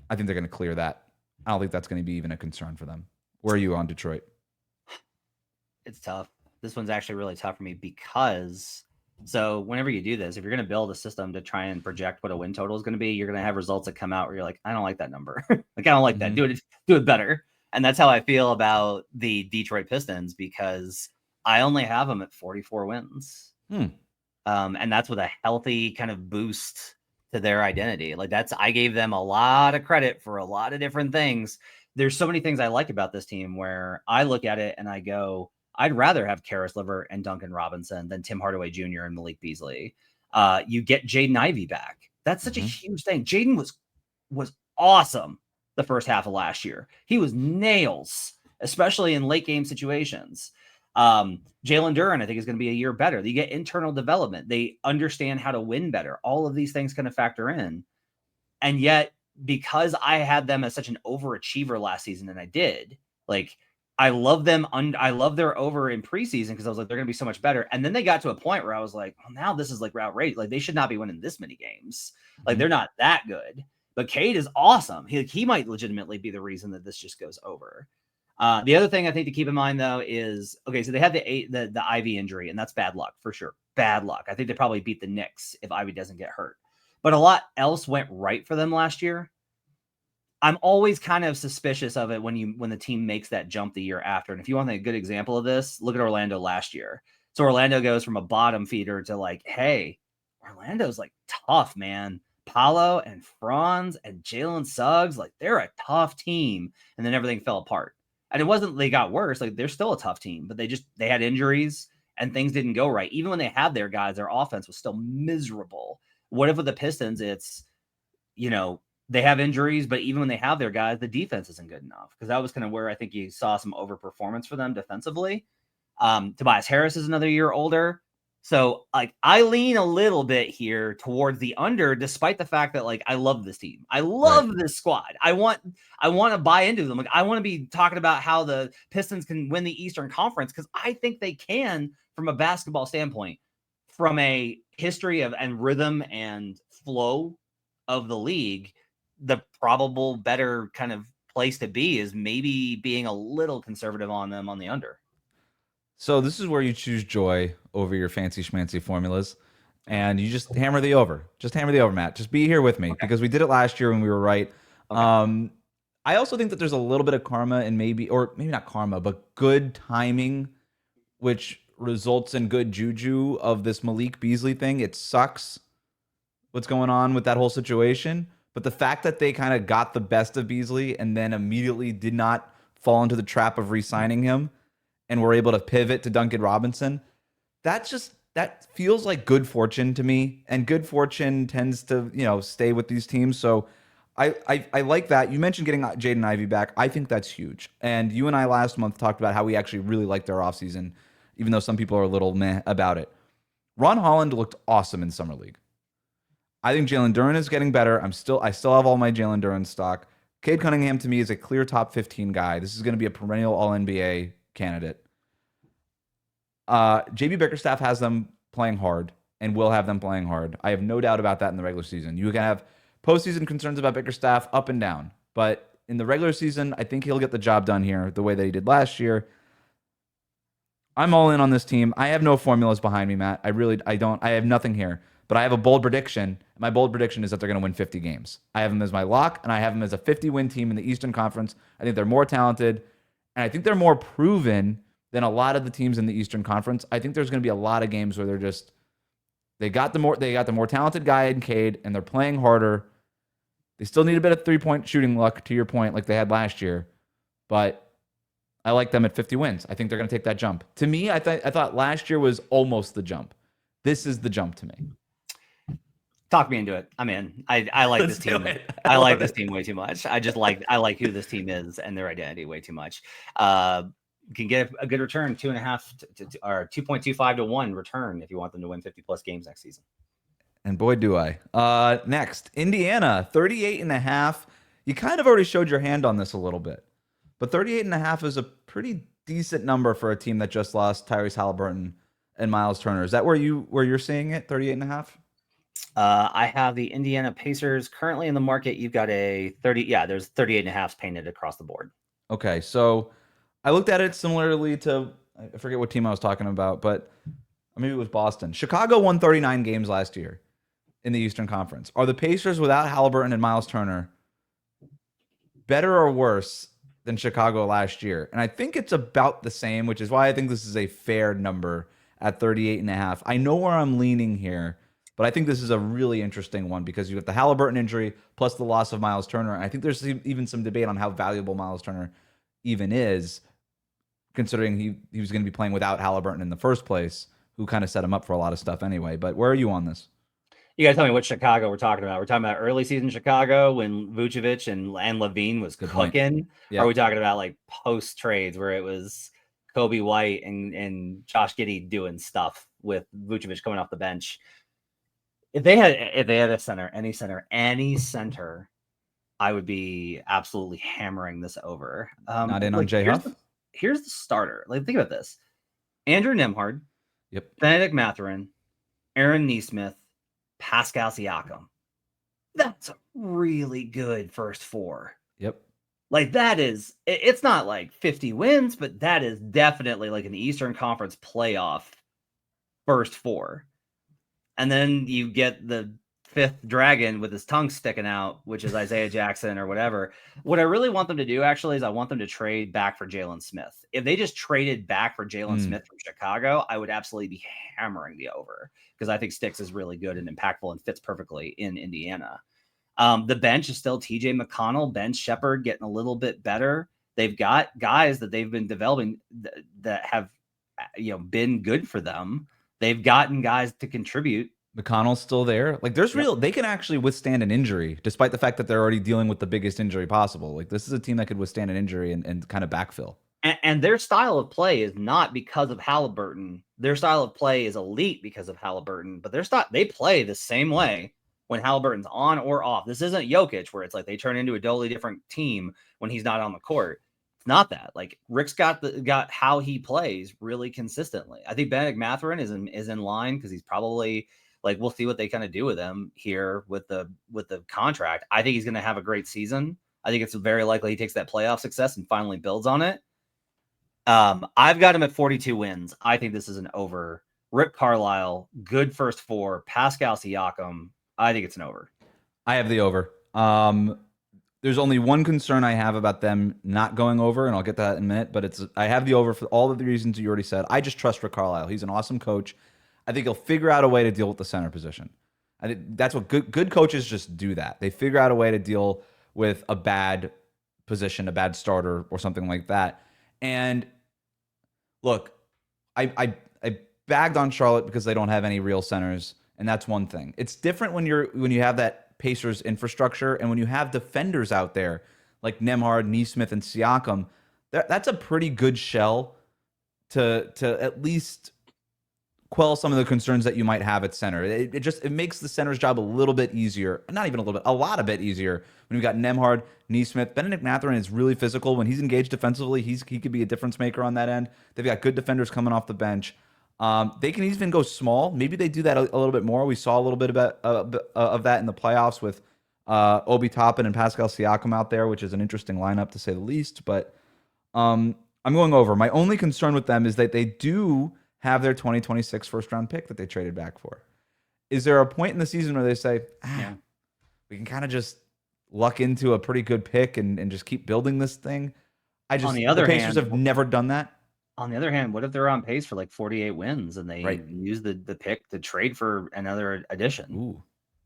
I think they're going to clear that. I don't think that's going to be even a concern for them. Where are you on Detroit? It's tough. This one's actually really tough for me because, so whenever you do this, if you're going to build a system to try and project what a win total is going to be, you're going to have results that come out where you're like, I don't like that number. Like, I don't like that. Do it better. And that's how I feel about the Detroit Pistons because I only have them at 44 wins. And that's with a healthy kind of boost to their identity. Like, I gave them a lot of credit for a lot of different things. There's so many things I like about this team where I look at it and I go, I'd rather have Karis LeVert and Duncan Robinson than Tim Hardaway Jr. and Malik Beasley. You get Jaden Ivey back. That's such a huge thing. Jaden was awesome the first half of last year. He was nails, especially in late game situations. Jalen Duren, I think, is going to be a year better. You get internal development. They understand how to win better. All of these things kind of factor in. And yet, because I had them as such an overachiever last season, and I did, like, I love them. I love their over in preseason because I was like, they're going to be so much better. And then they got to a point where I was like, well, now this is like outrageous. Like, they should not be winning this many games. Like, they're not that good. But Cade is awesome. He might legitimately be the reason that this just goes over. The other thing I think to keep in mind, though, is, okay, so they had the Ivy injury, and that's bad luck for sure. Bad luck. I think they probably beat the Knicks if Ivy doesn't get hurt. But a lot else went right for them last year. I'm always kind of suspicious of it when the team makes that jump the year after. And if you want a good example of this, look at Orlando last year. So Orlando goes from a bottom feeder to like, hey, Orlando's like tough, man. Paolo and Franz and Jalen Suggs, like they're a tough team. And then everything fell apart. And it wasn't they got worse. Like they're still a tough team, but they had injuries and things didn't go right. Even when they had their guys, their offense was still miserable. What if with the Pistons, it's, they have injuries, but even when they have their guys, the defense isn't good enough. Because that was kind of where I think you saw some overperformance for them defensively. Tobias Harris is another year older. So like I lean a little bit here towards the under, despite the fact that like I love this team. I love this squad. I want to buy into them. Like I want to be talking about how the Pistons can win the Eastern Conference because I think they can from a basketball standpoint, from a history of and rhythm and flow of the league. The probable better kind of place to be is maybe being a little conservative on them on the under. So this is where you choose joy over your fancy schmancy formulas, and you just hammer the over. Just hammer the over, Matt. Just be here with me because we did it last year when we were right. Okay. I also think that there's a little bit of karma and maybe not karma, but good timing, which results in good juju of this Malik Beasley thing. It sucks what's going on with that whole situation, but the fact that they kind of got the best of Beasley and then immediately did not fall into the trap of re-signing him and were able to pivot to Duncan Robinson, that feels like good fortune to me. And good fortune tends to, stay with these teams. So I like that. You mentioned getting Jaden Ivey back. I think that's huge. And you and I last month talked about how we actually really liked their offseason, even though some people are a little meh about it. Ron Holland looked awesome in Summer League. I think Jalen Duren is getting better. I still have all my Jalen Duren stock. Cade Cunningham to me is a clear top 15 guy. This is going to be a perennial All-NBA candidate. JB Bickerstaff has them playing hard and will have them playing hard. I have no doubt about that in the regular season. You can have postseason concerns about Bickerstaff up and down, but in the regular season, I think he'll get the job done here the way that he did last year. I'm all in on this team. I have no formulas behind me, Matt. I have nothing here, but I have a bold prediction. My bold prediction is that they're going to win 50 games. I have them as my lock, and I have them as a 50-win team in the Eastern Conference. I think they're more talented, and I think they're more proven than a lot of the teams in the Eastern Conference. I think there's going to be a lot of games where they got the more talented guy in Cade, and they're playing harder. They still need a bit of 3-point shooting luck, to your point, like they had last year, but I like them at 50 wins. I think they're going to take that jump. To me, I thought last year was almost the jump. This is the jump to me. Talk me into it. I'm in. I like this team. I like this team way too much. I like who this team is and their identity way too much. Can get a good return, 2.5 or 2.25 to 1 return if you want them to win 50+ games next season. And boy, do I. Next, Indiana, 38.5. You kind of already showed your hand on this a little bit, but 38.5 is a pretty decent number for a team that just lost Tyrese Halliburton and Miles Turner. Is that where you're seeing it? 38.5. I have the Indiana Pacers currently in the market. You've got a 30. Yeah, there's 38.5 painted across the board. Okay, so I looked at it similarly to, I forget what team I was talking about, but maybe it was Boston. Chicago won 39 games last year in the Eastern Conference. Are the Pacers without Halliburton and Miles Turner better or worse than Chicago last year? And I think it's about the same, which is why I think this is a fair number at 38.5. I know where I'm leaning here, but I think this is a really interesting one because you have the Halliburton injury plus the loss of Miles Turner. And I think there's even some debate on how valuable Miles Turner even is, considering he was going to be playing without Halliburton in the first place, who kind of set him up for a lot of stuff anyway. But where are you on this? You guys tell me what Chicago we're talking about. We're talking about early season Chicago when Vucevic and Levine was cooking. Yeah. Or are we talking about like post trades where it was Kobe White and Josh Giddey doing stuff with Vucevic coming off the bench? If they had a center, any center, I would be absolutely hammering this over. Not in on Jay Huff. Here's the starter. Like, think about this: Andrew Nembhard, yep, Benedict Mathurin, Aaron Nesmith, Pascal Siakam. That's a really good first four. Yep. Like that is, it's not like 50 wins, but that is definitely like an Eastern Conference playoff first four. And then you get the fifth dragon with his tongue sticking out, which is Isaiah Jackson or whatever. What I really want them to do actually is I want them to trade back for Jalen Smith. If they just traded back for Jalen Smith from Chicago, I would absolutely be hammering the over because I think Sticks is really good and impactful and fits perfectly in Indiana. The bench is still TJ McConnell, Ben Shepherd getting a little bit better. They've got guys that they've been developing that have, been good for them. They've gotten guys to contribute. McConnell's still there. Like they can actually withstand an injury, despite the fact that they're already dealing with the biggest injury possible. Like this is a team that could withstand an injury and kind of backfill. And their style of play is not because of Halliburton. Their style of play is elite because of Halliburton, but they play the same way when Halliburton's on or off. This isn't Jokic where it's like they turn into a totally different team when he's not on the court. It's not that. Like Rick's got how he plays really consistently. I think Bennedict Mathurin is in line because he's probably like, we'll see what they kind of do with him here with the contract. I think he's going to have a great season. I think it's very likely he takes that playoff success and finally builds on it. I've got him at 42 wins. I think this is an over. Rick Carlisle, good first four. Pascal Siakam, I think it's an over. I have the over. There's only one concern I have about them not going over, and I'll get to that in a minute, but I have the over for all of the reasons you already said. I just trust Rick Carlisle. He's an awesome coach. I think he'll figure out a way to deal with the center position. I think that's what good coaches just do that. They figure out a way to deal with a bad position, a bad starter, or something like that. And look, I bagged on Charlotte because they don't have any real centers, and that's one thing. It's different when you have that Pacers infrastructure and when you have defenders out there like Nembhard, Nesmith, and Siakam. That's a pretty good shell to at least quell some of the concerns that you might have at center. It makes the center's job a little bit easier. Not even a little bit, a lot of bit easier when you've got Nembhard, Nesmith. Bennedict Mathurin is really physical. When he's engaged defensively, he could be a difference maker on that end. They've got good defenders coming off the bench. They can even go small. Maybe they do that a little bit more. We saw a little bit of that in the playoffs with Obi Toppin and Pascal Siakam out there, which is an interesting lineup to say the least. But I'm going over. My only concern with them is that they do have their 2026 first-round pick that they traded back for. Is there a point in the season where they say, we can kind of just luck into a pretty good pick and just keep building this thing? The Pacers have never done that. On the other hand, what if they're on pace for like 48 wins and they use the pick to trade for another addition? Ooh,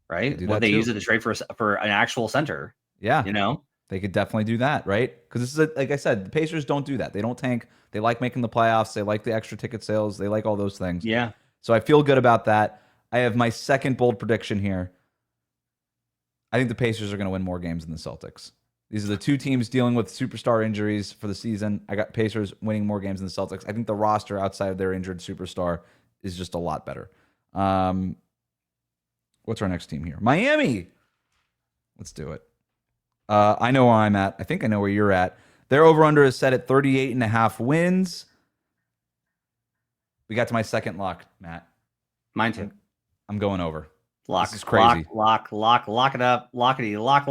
right? They use it to trade for an actual center. Yeah. They could definitely do that, right? Because this is, like I said, the Pacers don't do that. They don't tank. They like making the playoffs. They like the extra ticket sales. They like all those things. Yeah. So I feel good about that. I have my second bold prediction here. I think the Pacers are going to win more games than the Celtics. These are the two teams dealing with superstar injuries for the season. I got Pacers winning more games than the Celtics. I think the roster outside of their injured superstar is just a lot better. What's our next team here? Miami. Let's do it. I know where I'm at. I think I know where you're at. Their over-under is set at 38.5 wins. We got to my second lock, Matt. Mine too. I'm going over. Lock. This is crazy. Lock it up. Lockety. Lock.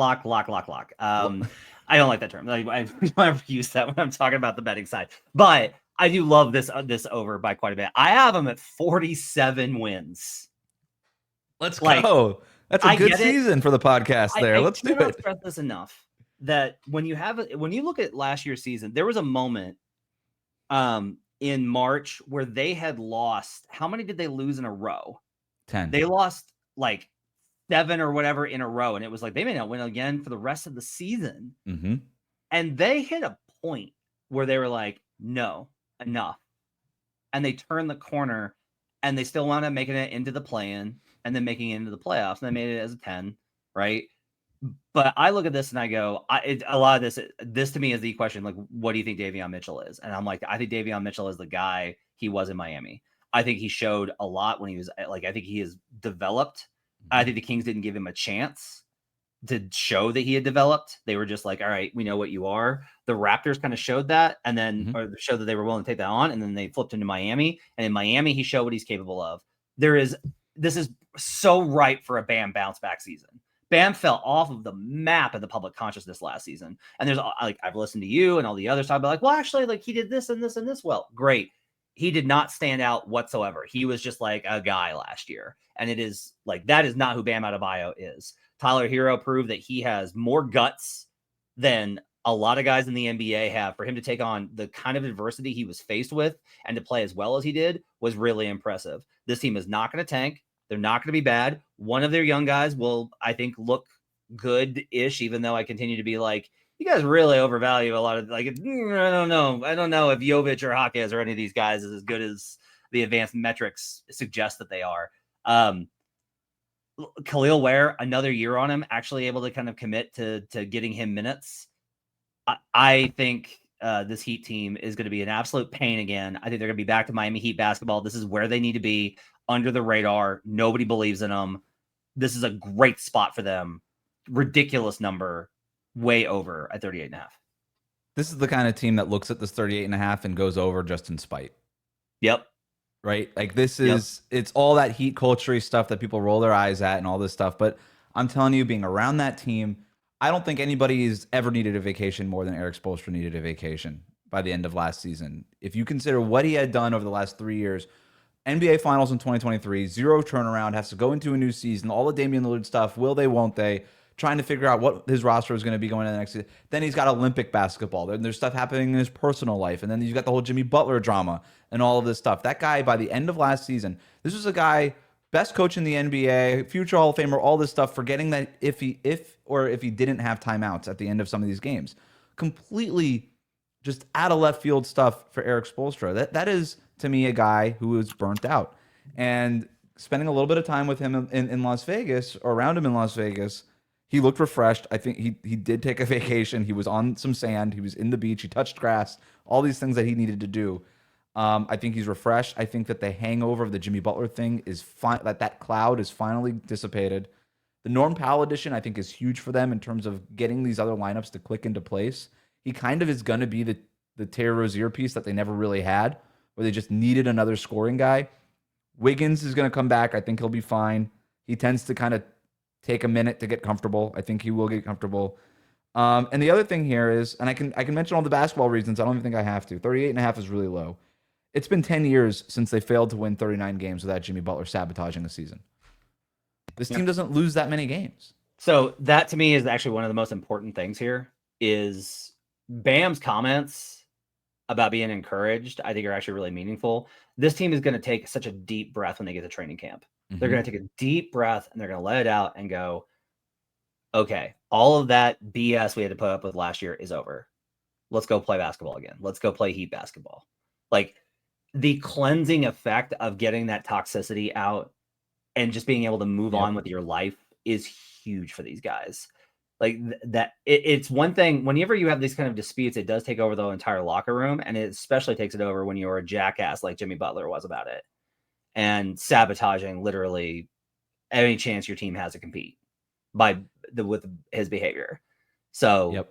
I don't like that term. I don't ever use that when I'm talking about the betting side. But I do love this over by quite a bit. I have them at 47 wins. Let's go. That's a good season for the podcast there. Let's do it. I cannot stress this enough that when you look at last year's season, there was a moment in March where they had lost. How many did they lose in a row? 10. They lost like 7 or whatever in a row. And it was like, they may not win again for the rest of the season. Mm-hmm. And they hit a point where they were like, no, enough. And they turned the corner and they still wound up making it into the play-in and then making it into the playoffs. And they made it as a 10, right? But I look at this and I go, a lot of this to me is the question, like, what do you think Davion Mitchell is? And I'm like, I think Davion Mitchell is the guy he was in Miami. I think he showed a lot when he was like, I think he has developed. I think the Kings didn't give him a chance to show that he had developed. They were just like, all right, we know what you are. The Raptors kind of showed that and then or showed that they were willing to take that on. And then they flipped him to Miami. And in Miami, he showed what he's capable of. This is so ripe for a Bam bounce back season. Bam fell off of the map of the public consciousness last season. And there's like, I've listened to you and all the others talk about like, well, actually, like he did this and this and this. Well, great. he did not stand out whatsoever. He was just like a guy last year. And it is like, that is not who Bam Adebayo is. Tyler Hero proved that he has more guts than a lot of guys in the NBA have. For him to take on the kind of adversity he was faced with and to play as well as he did was really impressive. This team is not going to tank. They're not going to be bad. One of their young guys will, I think, look good-ish, even though I continue to be like, you guys really overvalue a lot of, like, I don't know. I don't know if Jovic or Jaquez or any of these guys is as good as the advanced metrics suggest that they are. Khalil Ware, another year on him, actually able to kind of commit to getting him minutes. I think this Heat team is going to be an absolute pain again. I think they're going to be back to Miami Heat basketball. This is where they need to be, under the radar. Nobody believes in them. This is a great spot for them. Ridiculous number, way over at 38.5. This is the kind of team that looks at this 38.5 and goes over just in spite. Yep. Right? Like, this is, it's all that Heat culture stuff that people roll their eyes at and all this stuff. But I'm telling you, being around that team, I don't think anybody's ever needed a vacation more than Eric Spoelstra needed a vacation by the end of last season. If you consider what he had done over the last 3 years, NBA Finals in 2023, zero turnaround, has to go into a new season, all the Damian Lillard stuff, will they, won't they, trying to figure out what his roster is going to be going into the next season. Then he's got Olympic basketball. Then there's stuff happening in his personal life. And then you've got the whole Jimmy Butler drama and all of this stuff. That guy, by the end of last season, this was a guy, best coach in the NBA, future Hall of Famer, all this stuff, forgetting that if he didn't have timeouts at the end of some of these games. Completely just out of left field stuff for Eric Spoelstra. That is, to me, a guy who is burnt out. And spending a little bit of time with him in Las Vegas, or around him in Las Vegas, he looked refreshed. I think he did take a vacation. He was on some sand. He was in the beach. He touched grass. All these things that he needed to do. I think he's refreshed. I think that the hangover of the Jimmy Butler thing is fine. That cloud is finally dissipated. The Norm Powell addition, I think, is huge for them in terms of getting these other lineups to click into place. He kind of is going to be the Terry Rozier piece that they never really had, where they just needed another scoring guy. Wiggins is going to come back. I think he'll be fine. He tends to kind of take a minute to get comfortable. I think he will get comfortable. And the other thing here is, and I can mention all the basketball reasons. I don't even think I have to. 38.5 is really low. It's been 10 years since they failed to win 39 games without Jimmy Butler sabotaging a season. This team doesn't lose that many games. So that, to me, is actually one of the most important things here, is Bam's comments about being encouraged, I think, are actually really meaningful. This team is going to take such a deep breath when they get to training camp. Mm-hmm. They're going to take a deep breath and they're going to let it out and go, okay, all of that BS we had to put up with last year is over. Let's go play basketball again. Let's go play Heat basketball. Like, the cleansing effect of getting that toxicity out and just being able to move on with your life is huge for these guys. Like, that it's one thing whenever you have these kind of disputes, it does take over the entire locker room. And it especially takes it over when you're a jackass like Jimmy Butler was about it, and sabotaging literally any chance your team has to compete with his behavior. So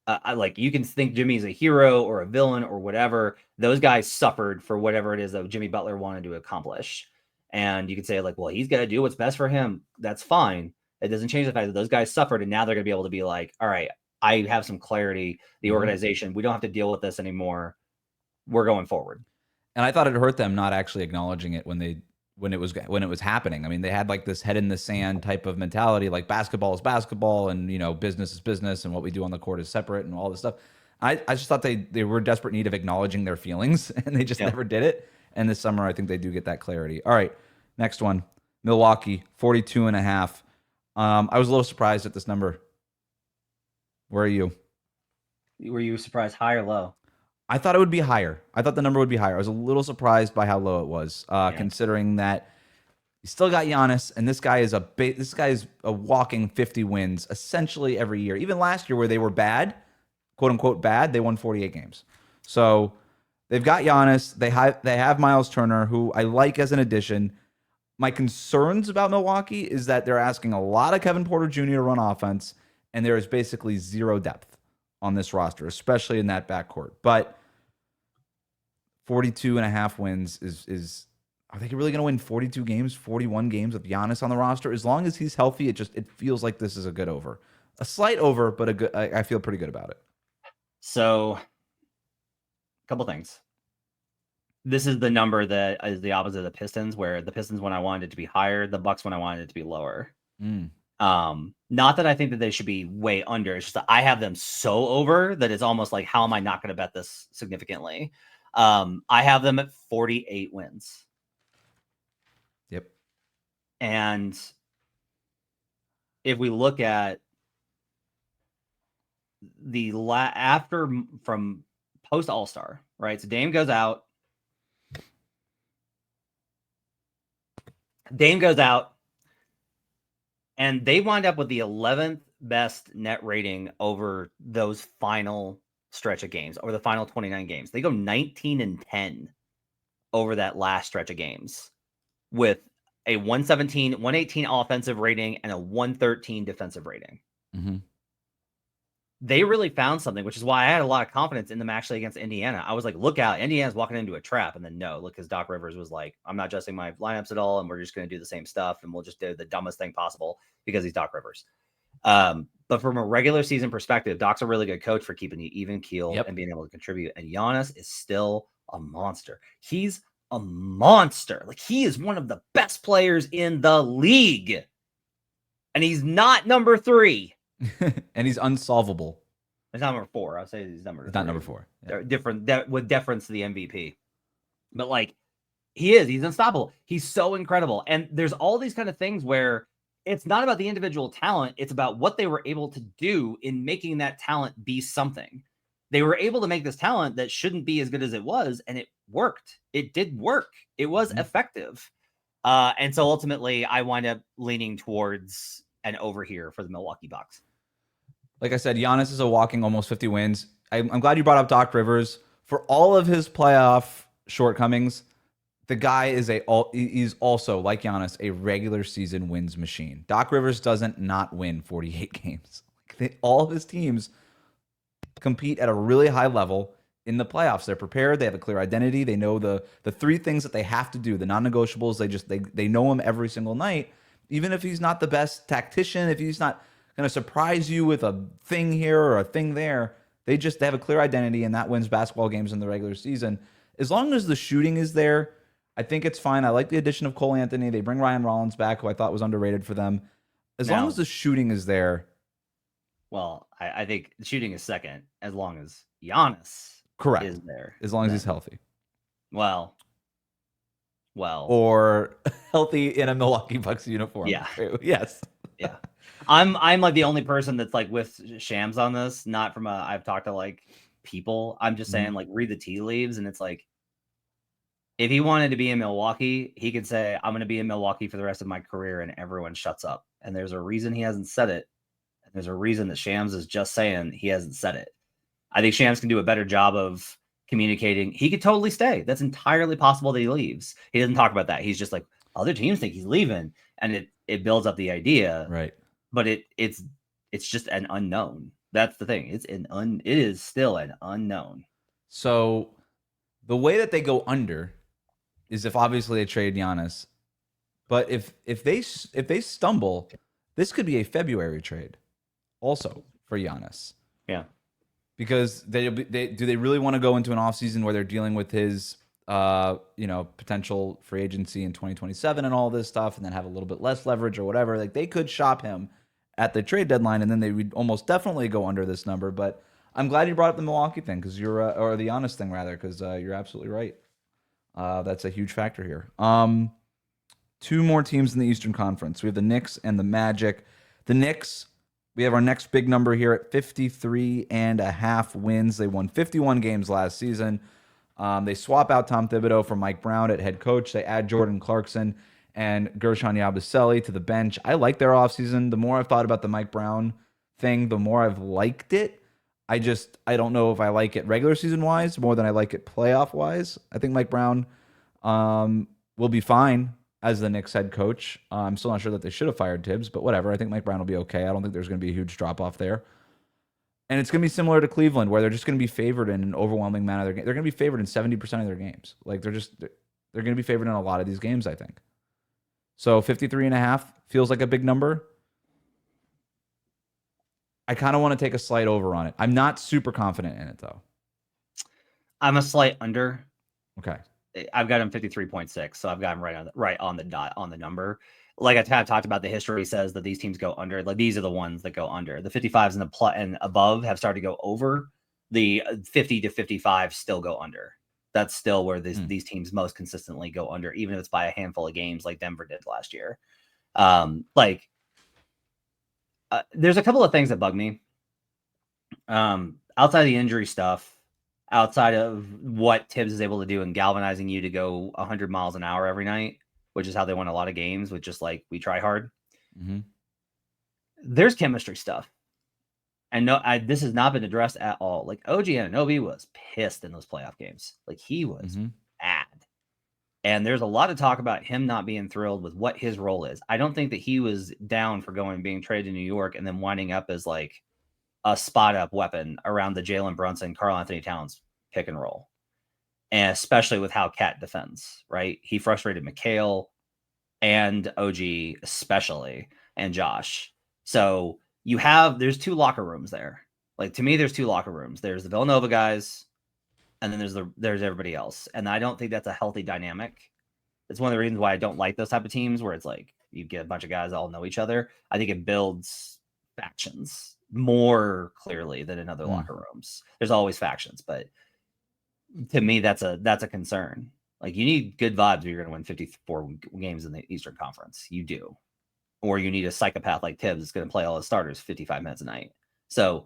like, you can think Jimmy's a hero or a villain or whatever. Those guys suffered for whatever it is that Jimmy Butler wanted to accomplish. And you could say, like, well, he's got to do what's best for him. That's fine. It doesn't change the fact that those guys suffered, and now they're going to be able to be like, all right, I have some clarity. The organization, we don't have to deal with this anymore. We're going forward. And I thought it hurt them not actually acknowledging it when it was happening. I mean, they had like this head in the sand type of mentality, like basketball is basketball, and business is business, and what we do on the court is separate, and all this stuff. I just thought they were in desperate need of acknowledging their feelings, and they just never did it. And this summer, I think they do get that clarity. All right, next one, Milwaukee, 42.5. I was a little surprised at this number. Where are you? Were you surprised, high or low? I thought it would be higher. I thought the number would be higher. I was a little surprised by how low it was, considering that you still got Giannis, and this guy is a walking 50 wins essentially every year. Even last year, where they were bad, quote unquote bad, they won 48 games. So they've got Giannis. They have Miles Turner, who I like as an addition. My concerns about Milwaukee is that they're asking a lot of Kevin Porter Jr. to run offense, and there is basically zero depth on this roster, especially in that backcourt. But 42.5 wins is are they really going to win 42 games, 41 games with Giannis on the roster? As long as he's healthy, it feels like this is a good over. A slight over, but a good. I feel pretty good about it. So, a couple things. This is the number that is the opposite of the Pistons, where the Pistons when I wanted it to be higher, the Bucks when I wanted it to be lower. Not that I think that they should be way under. It's just that I have them so over that it's almost like, how am I not going to bet this significantly? I have them at 48 wins. Yep. And if we look at the after from post All-Star, right? So Dame goes out. And they wind up with the 11th best net rating over those final stretch of games, over the final 29 games. They go 19-10 over that last stretch of games with a 117, 118 offensive rating and a 113 defensive rating. Mm-hmm. They really found something, which is why I had a lot of confidence in them actually against Indiana. I was like, look out, Indiana's walking into a trap. And then no, look, because Doc Rivers was like, I'm not adjusting my lineups at all. And we're just going to do the same stuff. And we'll just do the dumbest thing possible because he's Doc Rivers. But from a regular season perspective, Doc's a really good coach for keeping you even keel and being able to contribute. And Giannis is still a monster. He's a monster. Like, he is one of the best players in the league. And he's not number 3. And he's unsolvable. He's not number 4. I'll say he's number 3. Not number 4. Yeah. They're different with deference to the MVP. But like, he's unstoppable. He's so incredible. And there's all these kind of things where it's not about the individual talent. It's about what they were able to do in making that talent be something. They were able to make this talent that shouldn't be as good as it was. And it worked. It did work. It was effective. And so ultimately I wind up leaning towards an over here for the Milwaukee Bucks. Like I said, Giannis is a walking almost 50 wins. I'm glad you brought up Doc Rivers. For all of his playoff shortcomings, the guy is he's also, like Giannis, a regular season wins machine. Doc Rivers doesn't not win 48 games. All of his teams compete at a really high level in the playoffs. They're prepared. They have a clear identity. They know the 3 things that they have to do, the non-negotiables. They know him every single night. Even if he's not the best tactician, if he's not going to surprise you with a thing here or a thing there, they have a clear identity, and that wins basketball games in the regular season. As long as the shooting is there, I think it's fine. I like the addition of Cole Anthony. They bring Ryan Rollins back, who I thought was underrated for them. As long as the shooting is there. Well, I think the shooting is second, as long as Giannis is there. As long as he's healthy. Well. Or healthy in a Milwaukee Bucks uniform. Yeah. Yes. Yeah. I'm like the only person that's like with Shams on this, not from I've talked to like people. I'm just saying, like, read the tea leaves, and it's like, if he wanted to be in Milwaukee, he could say, I'm going to be in Milwaukee for the rest of my career, and everyone shuts up. And there's a reason he hasn't said it. And there's a reason that Shams is just saying he hasn't said it. I think Shams can do a better job of communicating. He could totally stay. That's entirely possible that he leaves. He doesn't talk about that. He's just like, other teams think he's leaving, and it builds up the idea. Right. But it's just an unknown. That's the thing. It is still an unknown. So the way that they go under is if obviously they trade Giannis. But if they stumble, this could be a February trade also for Giannis. Yeah. Because do they really want to go into an offseason where they're dealing with his potential free agency in 2027 and all this stuff, and then have a little bit less leverage or whatever? Like, they could shop him at the trade deadline, and then they would almost definitely go under this number. But I'm glad you brought up the Milwaukee thing, because or the Giannis thing rather, because you're absolutely right. That's a huge factor here. 2 more teams in the Eastern Conference. We have the Knicks and the Magic. The Knicks, we have our next big number here at 53.5 wins. They won 51 games last season. They swap out Tom Thibodeau for Mike Brown at head coach. They add Jordan Clarkson and Gershon Yabusele to the bench. I like their offseason. The more I've thought about the Mike Brown thing, the more I've liked it. I don't know if I like it regular season wise more than I like it playoff wise. I think Mike Brown will be fine as the Knicks head coach. I'm still not sure that they should have fired Tibbs, but whatever. I think Mike Brown will be okay. I don't think there's going to be a huge drop off there. And it's going to be similar to Cleveland, where they're just going to be favored in an overwhelming manner. They're going to be favored in 70% of their games. Like, they're going to be favored in a lot of these games, I think. So 53.5 feels like a big number. I kind of want to take a slight over on it. I'm not super confident in it, though. I'm a slight under. Okay. I've got him 53.6, so I've got him right on the dot on the number. Like I kind of talked about, the history says that these teams go under. Like these are the ones that go under. The 55s and and above have started to go over. The 50 to 55 still go under. That's still where these teams most consistently go under, even if it's by a handful of games, like Denver did last year. There's a couple of things that bug me. Outside of the injury stuff, outside of what Tibbs is able to do in galvanizing you to go 100 miles an hour every night, which is how they win a lot of games with just like, we try hard. Mm-hmm. There's chemistry stuff. And no, this has not been addressed at all. Like OG Anunoby was pissed in those playoff games. Like he was bad. And there's a lot of talk about him not being thrilled with what his role is. I don't think that he was down for being traded to New York and then winding up as like a spot up weapon around the Jalen Brunson, Karl Anthony Towns pick and roll. And especially with how Cat defends, right? He frustrated McHale and OG especially, and Josh. So there's two locker rooms there. Like to me, there's two locker rooms. There's the Villanova guys, and then there's everybody else. And I don't think that's a healthy dynamic. It's one of the reasons why I don't like those type of teams where it's like you get a bunch of guys that all know each other. I think it builds factions more clearly than in other locker rooms. There's always factions, but to me, that's a concern. Like you need good vibes if you're going to win 54 games in the Eastern Conference. You do. Or you need a psychopath like Tibbs that's going to play all his starters 55 minutes a night. So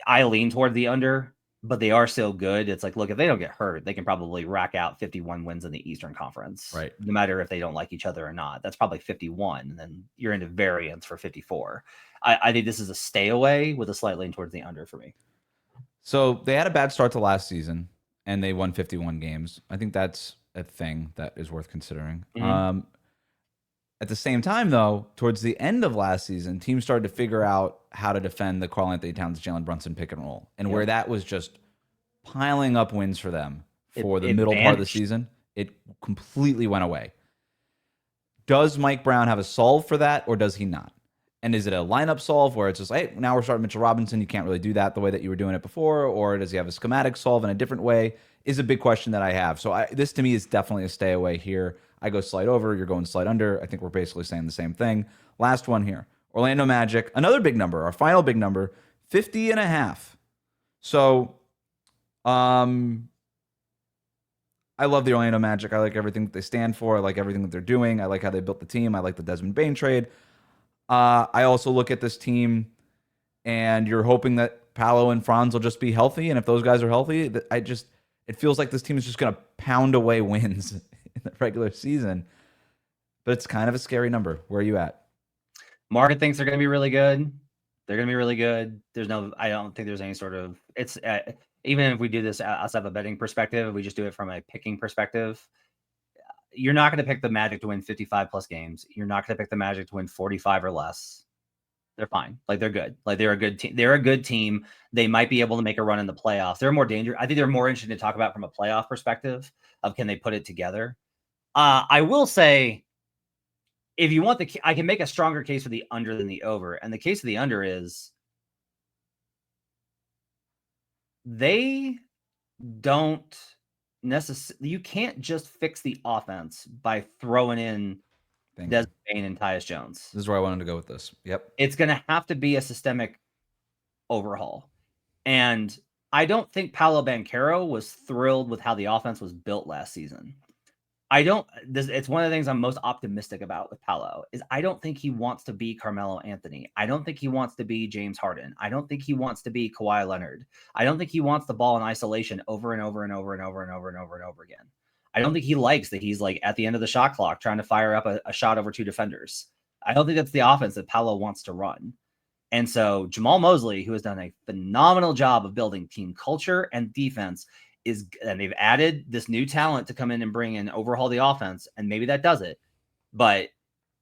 I lean toward the under, but they are still good. It's like, look, if they don't get hurt, they can probably rack out 51 wins in the Eastern Conference. Right. No matter if they don't like each other or not. That's probably 51. And then you're into variance for 54. I think this is a stay away with a slight lean towards the under for me. So they had a bad start to last season and they won 51 games. I think that's a thing that is worth considering. Mm-hmm. At the same time, though, towards the end of last season, teams started to figure out how to defend the Karl Anthony Towns, Jalen Brunson pick and roll. And where that was just piling up wins for them for the middle part of the season, it completely went away. Does Mike Brown have a solve for that, or does he not? And is it a lineup solve where it's just, hey, now we're starting Mitchell Robinson, you can't really do that the way that you were doing it before, or does he have a schematic solve in a different way, is a big question that I have. So this to me is definitely a stay away here. I go slide over, you're going slide under. I think we're basically saying the same thing. Last one here. Orlando Magic, another big number, our final big number, 50.5. So I love the Orlando Magic. I like everything that they stand for. I like everything that they're doing. I like how they built the team. I like the Desmond Bane trade. I also look at this team, and you're hoping that Paolo and Franz will just be healthy. And if those guys are healthy, it feels like this team is just going to pound away wins in the regular season. But it's kind of a scary number. Where are you at? Market thinks they're going to be really good. They're going to be really good. I don't think there's any sort of, it's even if we do this outside of a betting perspective, we just do it from a picking perspective. You're not going to pick the Magic to win 55 plus games. You're not going to pick the Magic to win 45 or less. They're fine. Like they're good. Like they're a good team. They're a good team. They might be able to make a run in the playoffs. They're more dangerous. I think they're more interesting to talk about from a playoff perspective of can they put it together. I will say, if you want I can make a stronger case for the under than the over. And the case of the under is they don't necessarily, you can't just fix the offense by throwing in Desmond Bane and Tyus Jones. This is where I wanted to go with this. Yep. It's going to have to be a systemic overhaul. And I don't think Paolo Banchero was thrilled with how the offense was built last season. It's one of the things I'm most optimistic about with Paolo is I don't think he wants to be Carmelo Anthony. I don't think he wants to be James Harden. I don't think he wants to be Kawhi Leonard. I don't think he wants the ball in isolation over and over and over and over and over and over and over again. I don't think he likes that he's like at the end of the shot clock trying to fire up a shot over two defenders. I don't think that's the offense that Paolo wants to run. And so Jamal Mosley, who has done a phenomenal job of building team culture and defense, and they've added this new talent to come in and bring in, overhaul the offense, and maybe that does it. But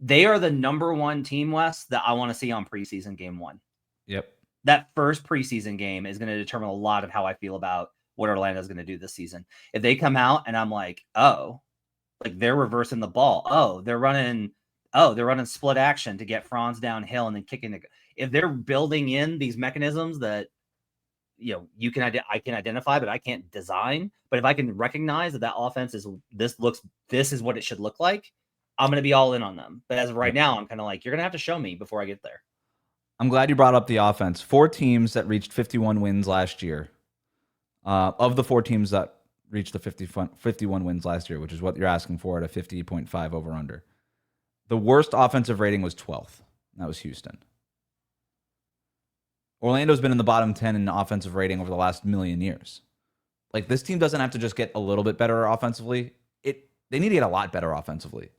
they are the number one team, Wes, that I want to see on preseason game one. Yep. That first preseason game is going to determine a lot of how I feel about what Orlando is going to do this season. If they come out and I'm like, oh, like they're reversing the ball. Oh, they're running split action to get Franz downhill and then kicking it. If they're building in these mechanisms that you can I can identify, but I can't design. But if I can recognize that offense is this is what it should look like, I'm going to be all in on them. But as of right now, I'm kind of like, you're going to have to show me before I get there. I'm glad you brought up the offense. 4 teams that reached 51 wins last year. Of the 4 teams that reached the 51 wins last year, which is what you're asking for at a 50.5 over under. The worst offensive rating was 12th. That was Houston. Orlando's been in the bottom 10 in offensive rating over the last million years. Like, this team doesn't have to just get a little bit better offensively. They need to get a lot better offensively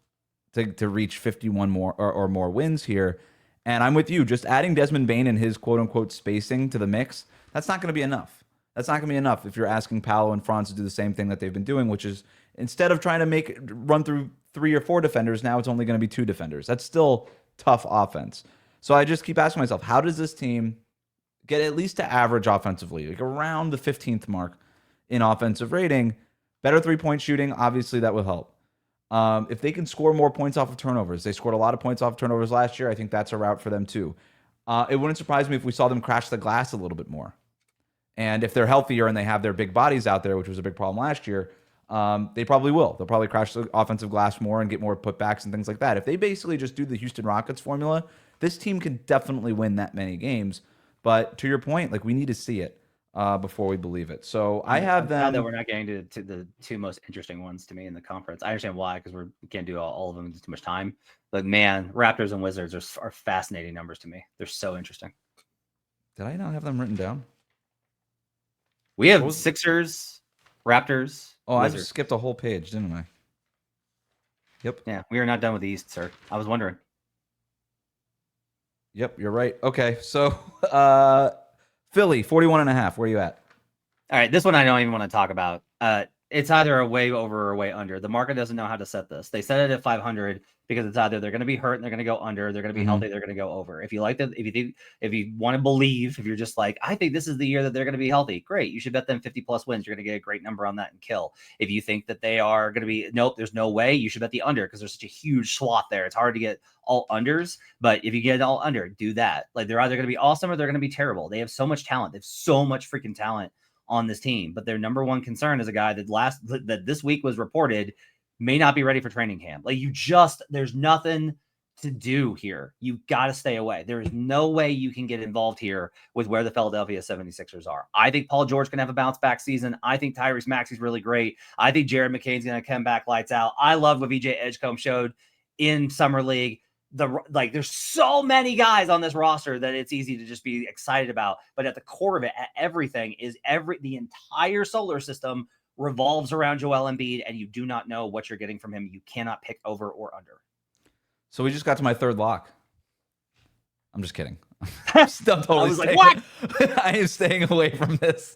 to reach 51 more or more wins here. And I'm with you. Just adding Desmond Bane and his quote-unquote spacing to the mix, that's not going to be enough. That's not going to be enough if you're asking Paolo and Franz to do the same thing that they've been doing, which is instead of trying to run through 3 or 4 defenders, now it's only going to be 2 defenders. That's still tough offense. So I just keep asking myself, how does this team get at least to average offensively, like around the 15th mark in offensive rating? Better 3-point shooting, obviously that will help. If they can score more points off of turnovers, they scored a lot of points off of turnovers last year. I think that's a route for them too. It wouldn't surprise me if we saw them crash the glass a little bit more. And if they're healthier and they have their big bodies out there, which was a big problem last year, they probably will. They'll probably crash the offensive glass more and get more putbacks and things like that. If they basically just do the Houston Rockets formula, this team can definitely win that many games. But to your point, like, we need to see it before we believe it. So I have them. That we're not getting to the 2 most interesting ones to me in the conference. I understand why, because we can't do all of them in too much time. But man, Raptors and Wizards are fascinating numbers to me. They're so interesting. Did I not have them written down? We have Sixers, Raptors. Oh, Wizards. I just skipped a whole page, didn't I? Yep. Yeah, we are not done with the East, sir. I was wondering. Yep, you're right. Okay, so Philly, 41.5. Where are you at? All right, this one I don't even want to talk about. It's either a way over or a way under. The market doesn't know how to set this. They set it at 500 because it's either they're going to be hurt and they're going to go under, they're going to be healthy, they're going to go over. If you like that, if you want to believe, if you're just like, I think this is the year that they're going to be healthy, great. You should bet them 50 plus wins. You're going to get a great number on that and kill. If you think that they are going to be, nope, there's no way, you should bet the under because there's such a huge swath there. It's hard to get all unders, but if you get it all under, do that. Like, they're either going to be awesome or they're going to be terrible. They have so much talent. They have so much freaking talent on this team, but their number one concern is a guy that this week was reported may not be ready for training camp. Like, there's nothing to do here. You got to stay away. There is no way you can get involved here with where the Philadelphia 76ers are. I think Paul George can have a bounce back season. I think Tyrese Maxey's really great. I think Jared McCain's going to come back lights out. I love what VJ Edgecombe showed in Summer League. There's so many guys on this roster that it's easy to just be excited about, but at the core of it, everything is the entire solar system revolves around Joel Embiid, and you do not know what you're getting from him. You cannot pick over or under. So we just got to my third lock. I'm just kidding. I'm totally what? I am staying away from this.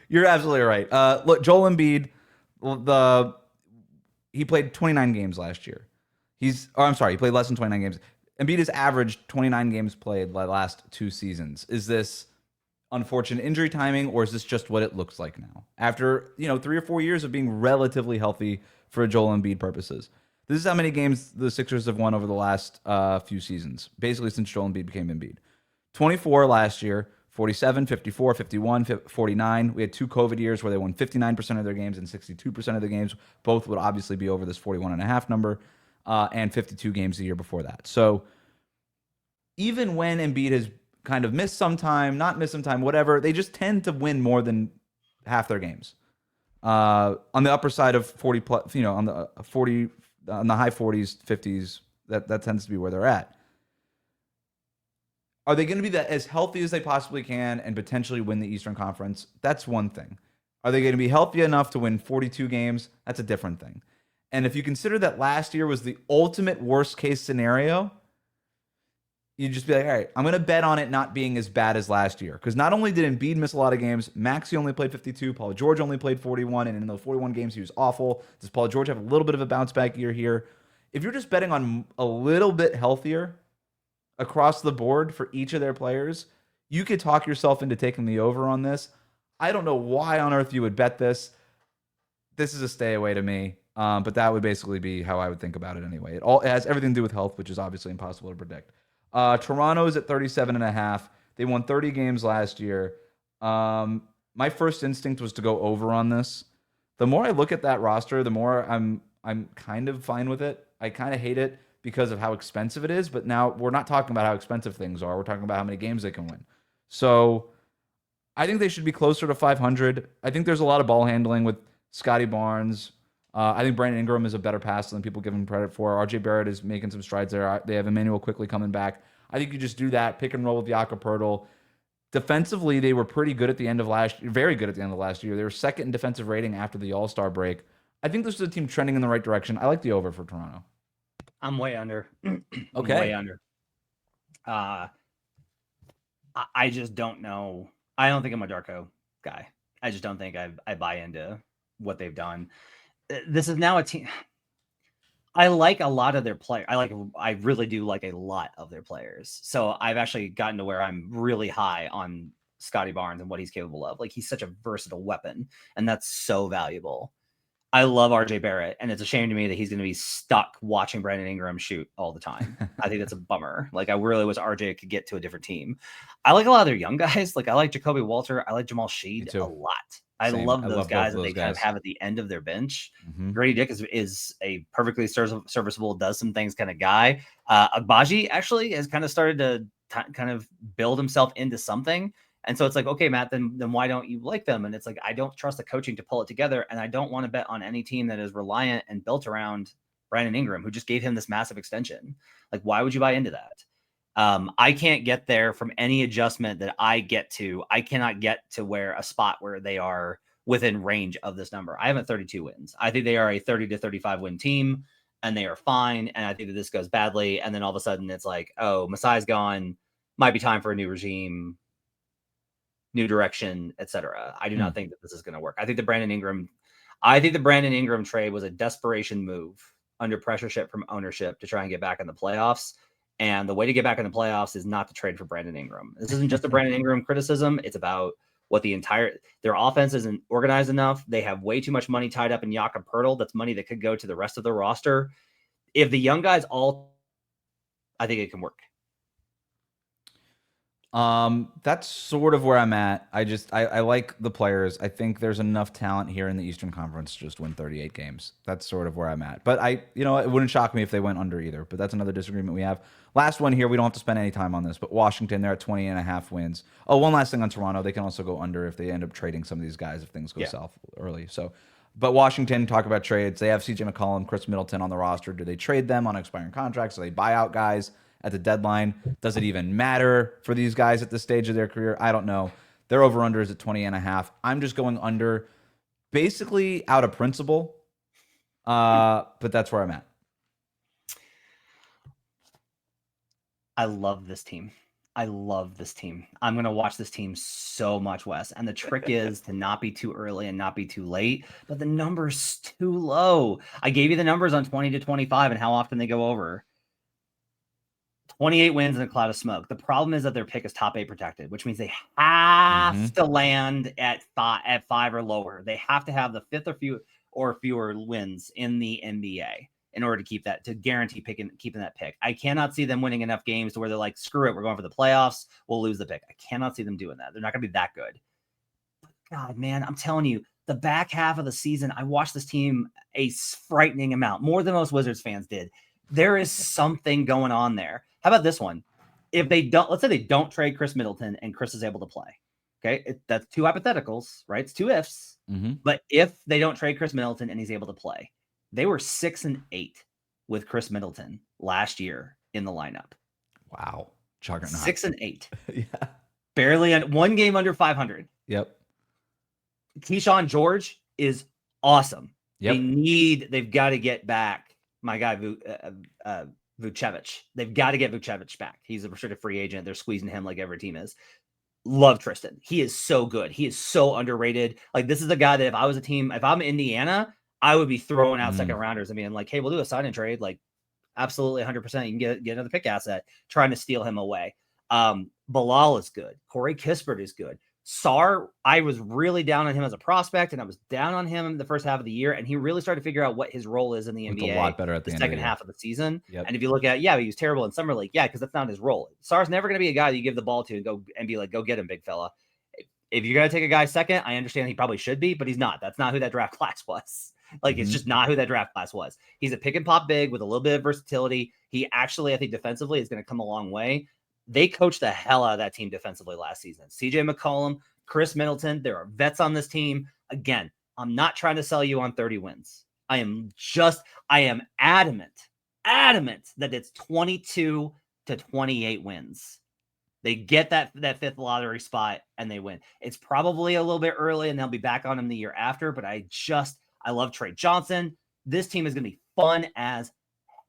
You're absolutely right. Look, Joel Embiid, he played 29 games last year. He played less than 29 games. Embiid has averaged 29 games played the last 2 seasons. Is this unfortunate injury timing, or is this just what it looks like now? After 3 or 4 years of being relatively healthy for Joel Embiid purposes. This is how many games the Sixers have won over the last few seasons, basically since Joel Embiid became Embiid. 24 last year, 47, 54, 51, 49. We had 2 COVID years where they won 59% of their games and 62% of the games. Both would obviously be over this 41.5 number. And 52 games a year before that. So even when Embiid has kind of missed some time, not missed some time, whatever, they just tend to win more than half their games. On the upper side of 40 plus, on the high 40s, 50s, that tends to be where they're at. Are they going to be as healthy as they possibly can and potentially win the Eastern Conference? That's one thing. Are they going to be healthy enough to win 42 games? That's a different thing. And if you consider that last year was the ultimate worst case scenario, you'd just be like, all right, I'm going to bet on it not being as bad as last year. Because not only did Embiid miss a lot of games, Maxey only played 52, Paul George only played 41, and in those 41 games, he was awful. Does Paul George have a little bit of a bounce back year here? If you're just betting on a little bit healthier across the board for each of their players, you could talk yourself into taking the over on this. I don't know why on earth you would bet this. This is a stay away to me. But that would basically be how I would think about it anyway. It has everything to do with health, which is obviously impossible to predict. Toronto is at 37.5. They won 30 games last year. My first instinct was to go over on this. The more I look at that roster, the more I'm kind of fine with it. I kind of hate it because of how expensive it is, but now we're not talking about how expensive things are. We're talking about how many games they can win. So I think they should be closer to 500. I think there's a lot of ball handling with Scotty Barnes. I think Brandon Ingram is a better passer than people give him credit for. RJ Barrett is making some strides there. They have Emmanuel quickly coming back. I think you just do that, pick and roll with Jakob Poeltl. Defensively, they were pretty good at the end of last year, very good at the end of last year. They were second in defensive rating after the All-Star break. I think this is a team trending in the right direction. I like the over for Toronto. I'm way under. Okay. Way under. I just don't know. I don't think I'm a Darko guy. I just don't think I buy into what they've done. This is now a team. I like a lot of their players. I really do like a lot of their players. So I've actually gotten to where I'm really high on Scotty Barnes and what he's capable of. Like, he's such a versatile weapon, and that's so valuable. I love RJ Barrett, and it's a shame to me that he's going to be stuck watching Brandon Ingram shoot all the time. I think that's a bummer. Like, I really wish RJ could get to a different team. I like a lot of their young guys. Like, I like Jacoby Walter. I like Jamal Sheed a lot. I love those guys that they kind of have at the end of their bench. Mm-hmm. Grady Dick is a perfectly serviceable, does some things kind of guy. Agbaji actually has kind of started to kind of build himself into something. And so it's like, okay, Matt, then why don't you like them? And it's like, I don't trust the coaching to pull it together. And I don't want to bet on any team that is reliant and built around Brandon Ingram, who just gave him this massive extension. Like, why would you buy into that? I can't get there from any adjustment that I get to. I cannot get to where a spot where they are within range of this number. I have at 32 wins. I think they are a 30 to 35 win team, and they are fine. And I think that this goes badly. And then all of a sudden it's like, oh, Masai's gone. Might be time for a new regime, new direction, etc. I do not think that this is going to work. I think the Brandon Ingram trade was a desperation move under pressureship from ownership to try and get back in the playoffs. And the way to get back in the playoffs is not to trade for Brandon Ingram. This isn't just a Brandon Ingram criticism. It's about what their offense isn't organized enough. They have way too much money tied up in Jakob Poeltl. That's money that could go to the rest of the roster. If the young guys I think it can work. That's sort of where I'm at. I like the players. I think there's enough talent here in the Eastern Conference to just win 38 games. That's sort of where I'm at. But it wouldn't shock me if they went under either. But that's another disagreement we have. Last one here. We don't have to spend any time on this, but Washington, they're at 20.5 wins. Oh, one last thing on Toronto. They can also go under if they end up trading some of these guys if things go south early. So, but Washington, talk about trades. They have CJ McCollum, Chris Middleton on the roster. Do they trade them on expiring contracts? Do they buy out guys at the deadline? Does it even matter for these guys at this stage of their career? I don't know. Their over-under is at 20.5. I'm just going under basically out of principle, but that's where I'm at. I love this team. I'm going to watch this team so much, Wes. And the trick is to not be too early and not be too late, but the number's too low. I gave you the numbers on 20 to 25 and how often they go over. 28 wins in a cloud of smoke. The problem is that their pick is top 8 protected, which means they have to land at 5 or lower. They have to have the 5th or fewer wins in the NBA in order to guarantee keeping that pick. I cannot see them winning enough games to where they're like, screw it, we're going for the playoffs, we'll lose the pick. I cannot see them doing that. They're not going to be that good. But God, man, I'm telling you, the back half of the season, I watched this team a frightening amount, more than most Wizards fans did. There is something going on there. How about this one? If they don't, let's say they don't trade Chris Middleton and Chris is able to play. Okay. That's 2 hypotheticals, right? It's 2 ifs. But if they don't trade Chris Middleton and he's able to play, they were 6-8 with Chris Middleton last year in the lineup. Wow. Juggernaut. 6-8. Yeah. Barely one game under 500. Yep. Keyshawn George is awesome. Yep. They've got to get back my guy, Vucevic. They've got to get Vucevic back. He's a restricted free agent. They're squeezing him like every team is. Love Tristan. He is so good. He is so underrated. Like, this is a guy that if I was a team, if I'm Indiana, I would be throwing out second rounders and being like, hey, we'll do a sign and trade. Like, absolutely 100%. You can get another pick asset, trying to steal him away. Bilal is good. Corey Kispert is good. Sarr, I was really down on him as a prospect, and I was down on him in the first half of the year, and he really started to figure out what his role is in the NBA. A lot better at the second half of the season. Yep. And if you look at, he was terrible in summer league. Yeah, because that's not his role. Sarr's never going to be a guy that you give the ball to and be like, go get him, big fella. if you're going to take a guy second, I understand he probably should be, but he's not. That's not who that draft class was. Like, it's just not who that draft class was. He's a pick and pop big with a little bit of versatility. He actually, I think defensively is going to come a long way. They coached the hell out of that team defensively last season. CJ McCollum, Chris Middleton, there are vets on this team. Again, I'm not trying to sell you on 30 wins. I am adamant that it's 22 to 28 wins. They get that fifth lottery spot and they win. It's probably a little bit early and they'll be back on him the year after, but I love Trey Johnson. This team is going to be fun as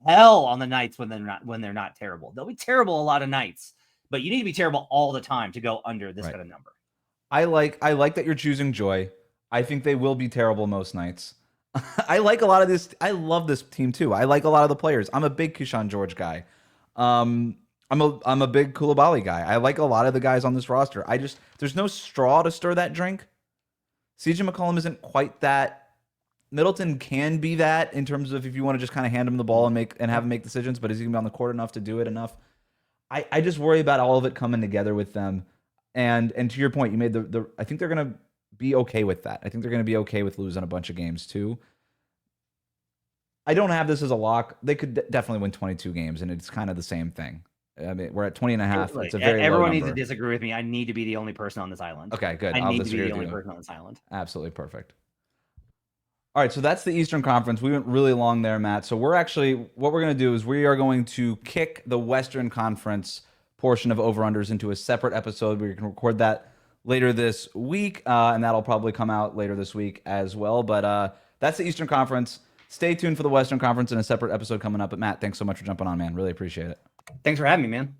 hell on the nights when they're not terrible. They'll be terrible a lot of nights, but you need to be terrible all the time to go under this kind of number. I like that you're choosing joy. I think they will be terrible most nights. I like a lot of this. I love this team too. I like a lot of the players. I'm a big Keyshawn George guy. I'm a big Koulibaly guy. I like a lot of the guys on this roster. There's no straw to stir that drink. CJ McCollum isn't quite that. Middleton can be that in terms of if you want to just kind of hand him the ball and have him make decisions, but is he gonna be on the court enough to do it enough? I just worry about all of it coming together with them. And to your point, you made I think they're gonna be okay with that. I think they're gonna be okay with losing a bunch of games too. I don't have this as a lock. They could definitely win 22 games, and it's kind of the same thing. I mean, we're at 20 and a half. It's a very everyone needs to disagree with me. I need to be the only person on this island. Okay, good. I need to be the only person on this island. Absolutely perfect. All right, so that's the Eastern Conference. We went really long there, Matt. So what we're going to do is we are going to kick the Western Conference portion of over-unders into a separate episode. We can record that later this week, and that'll probably come out later this week as well. But that's the Eastern Conference. Stay tuned for the Western Conference in a separate episode coming up. But Matt, thanks so much for jumping on, man. Really appreciate it. Thanks for having me, man.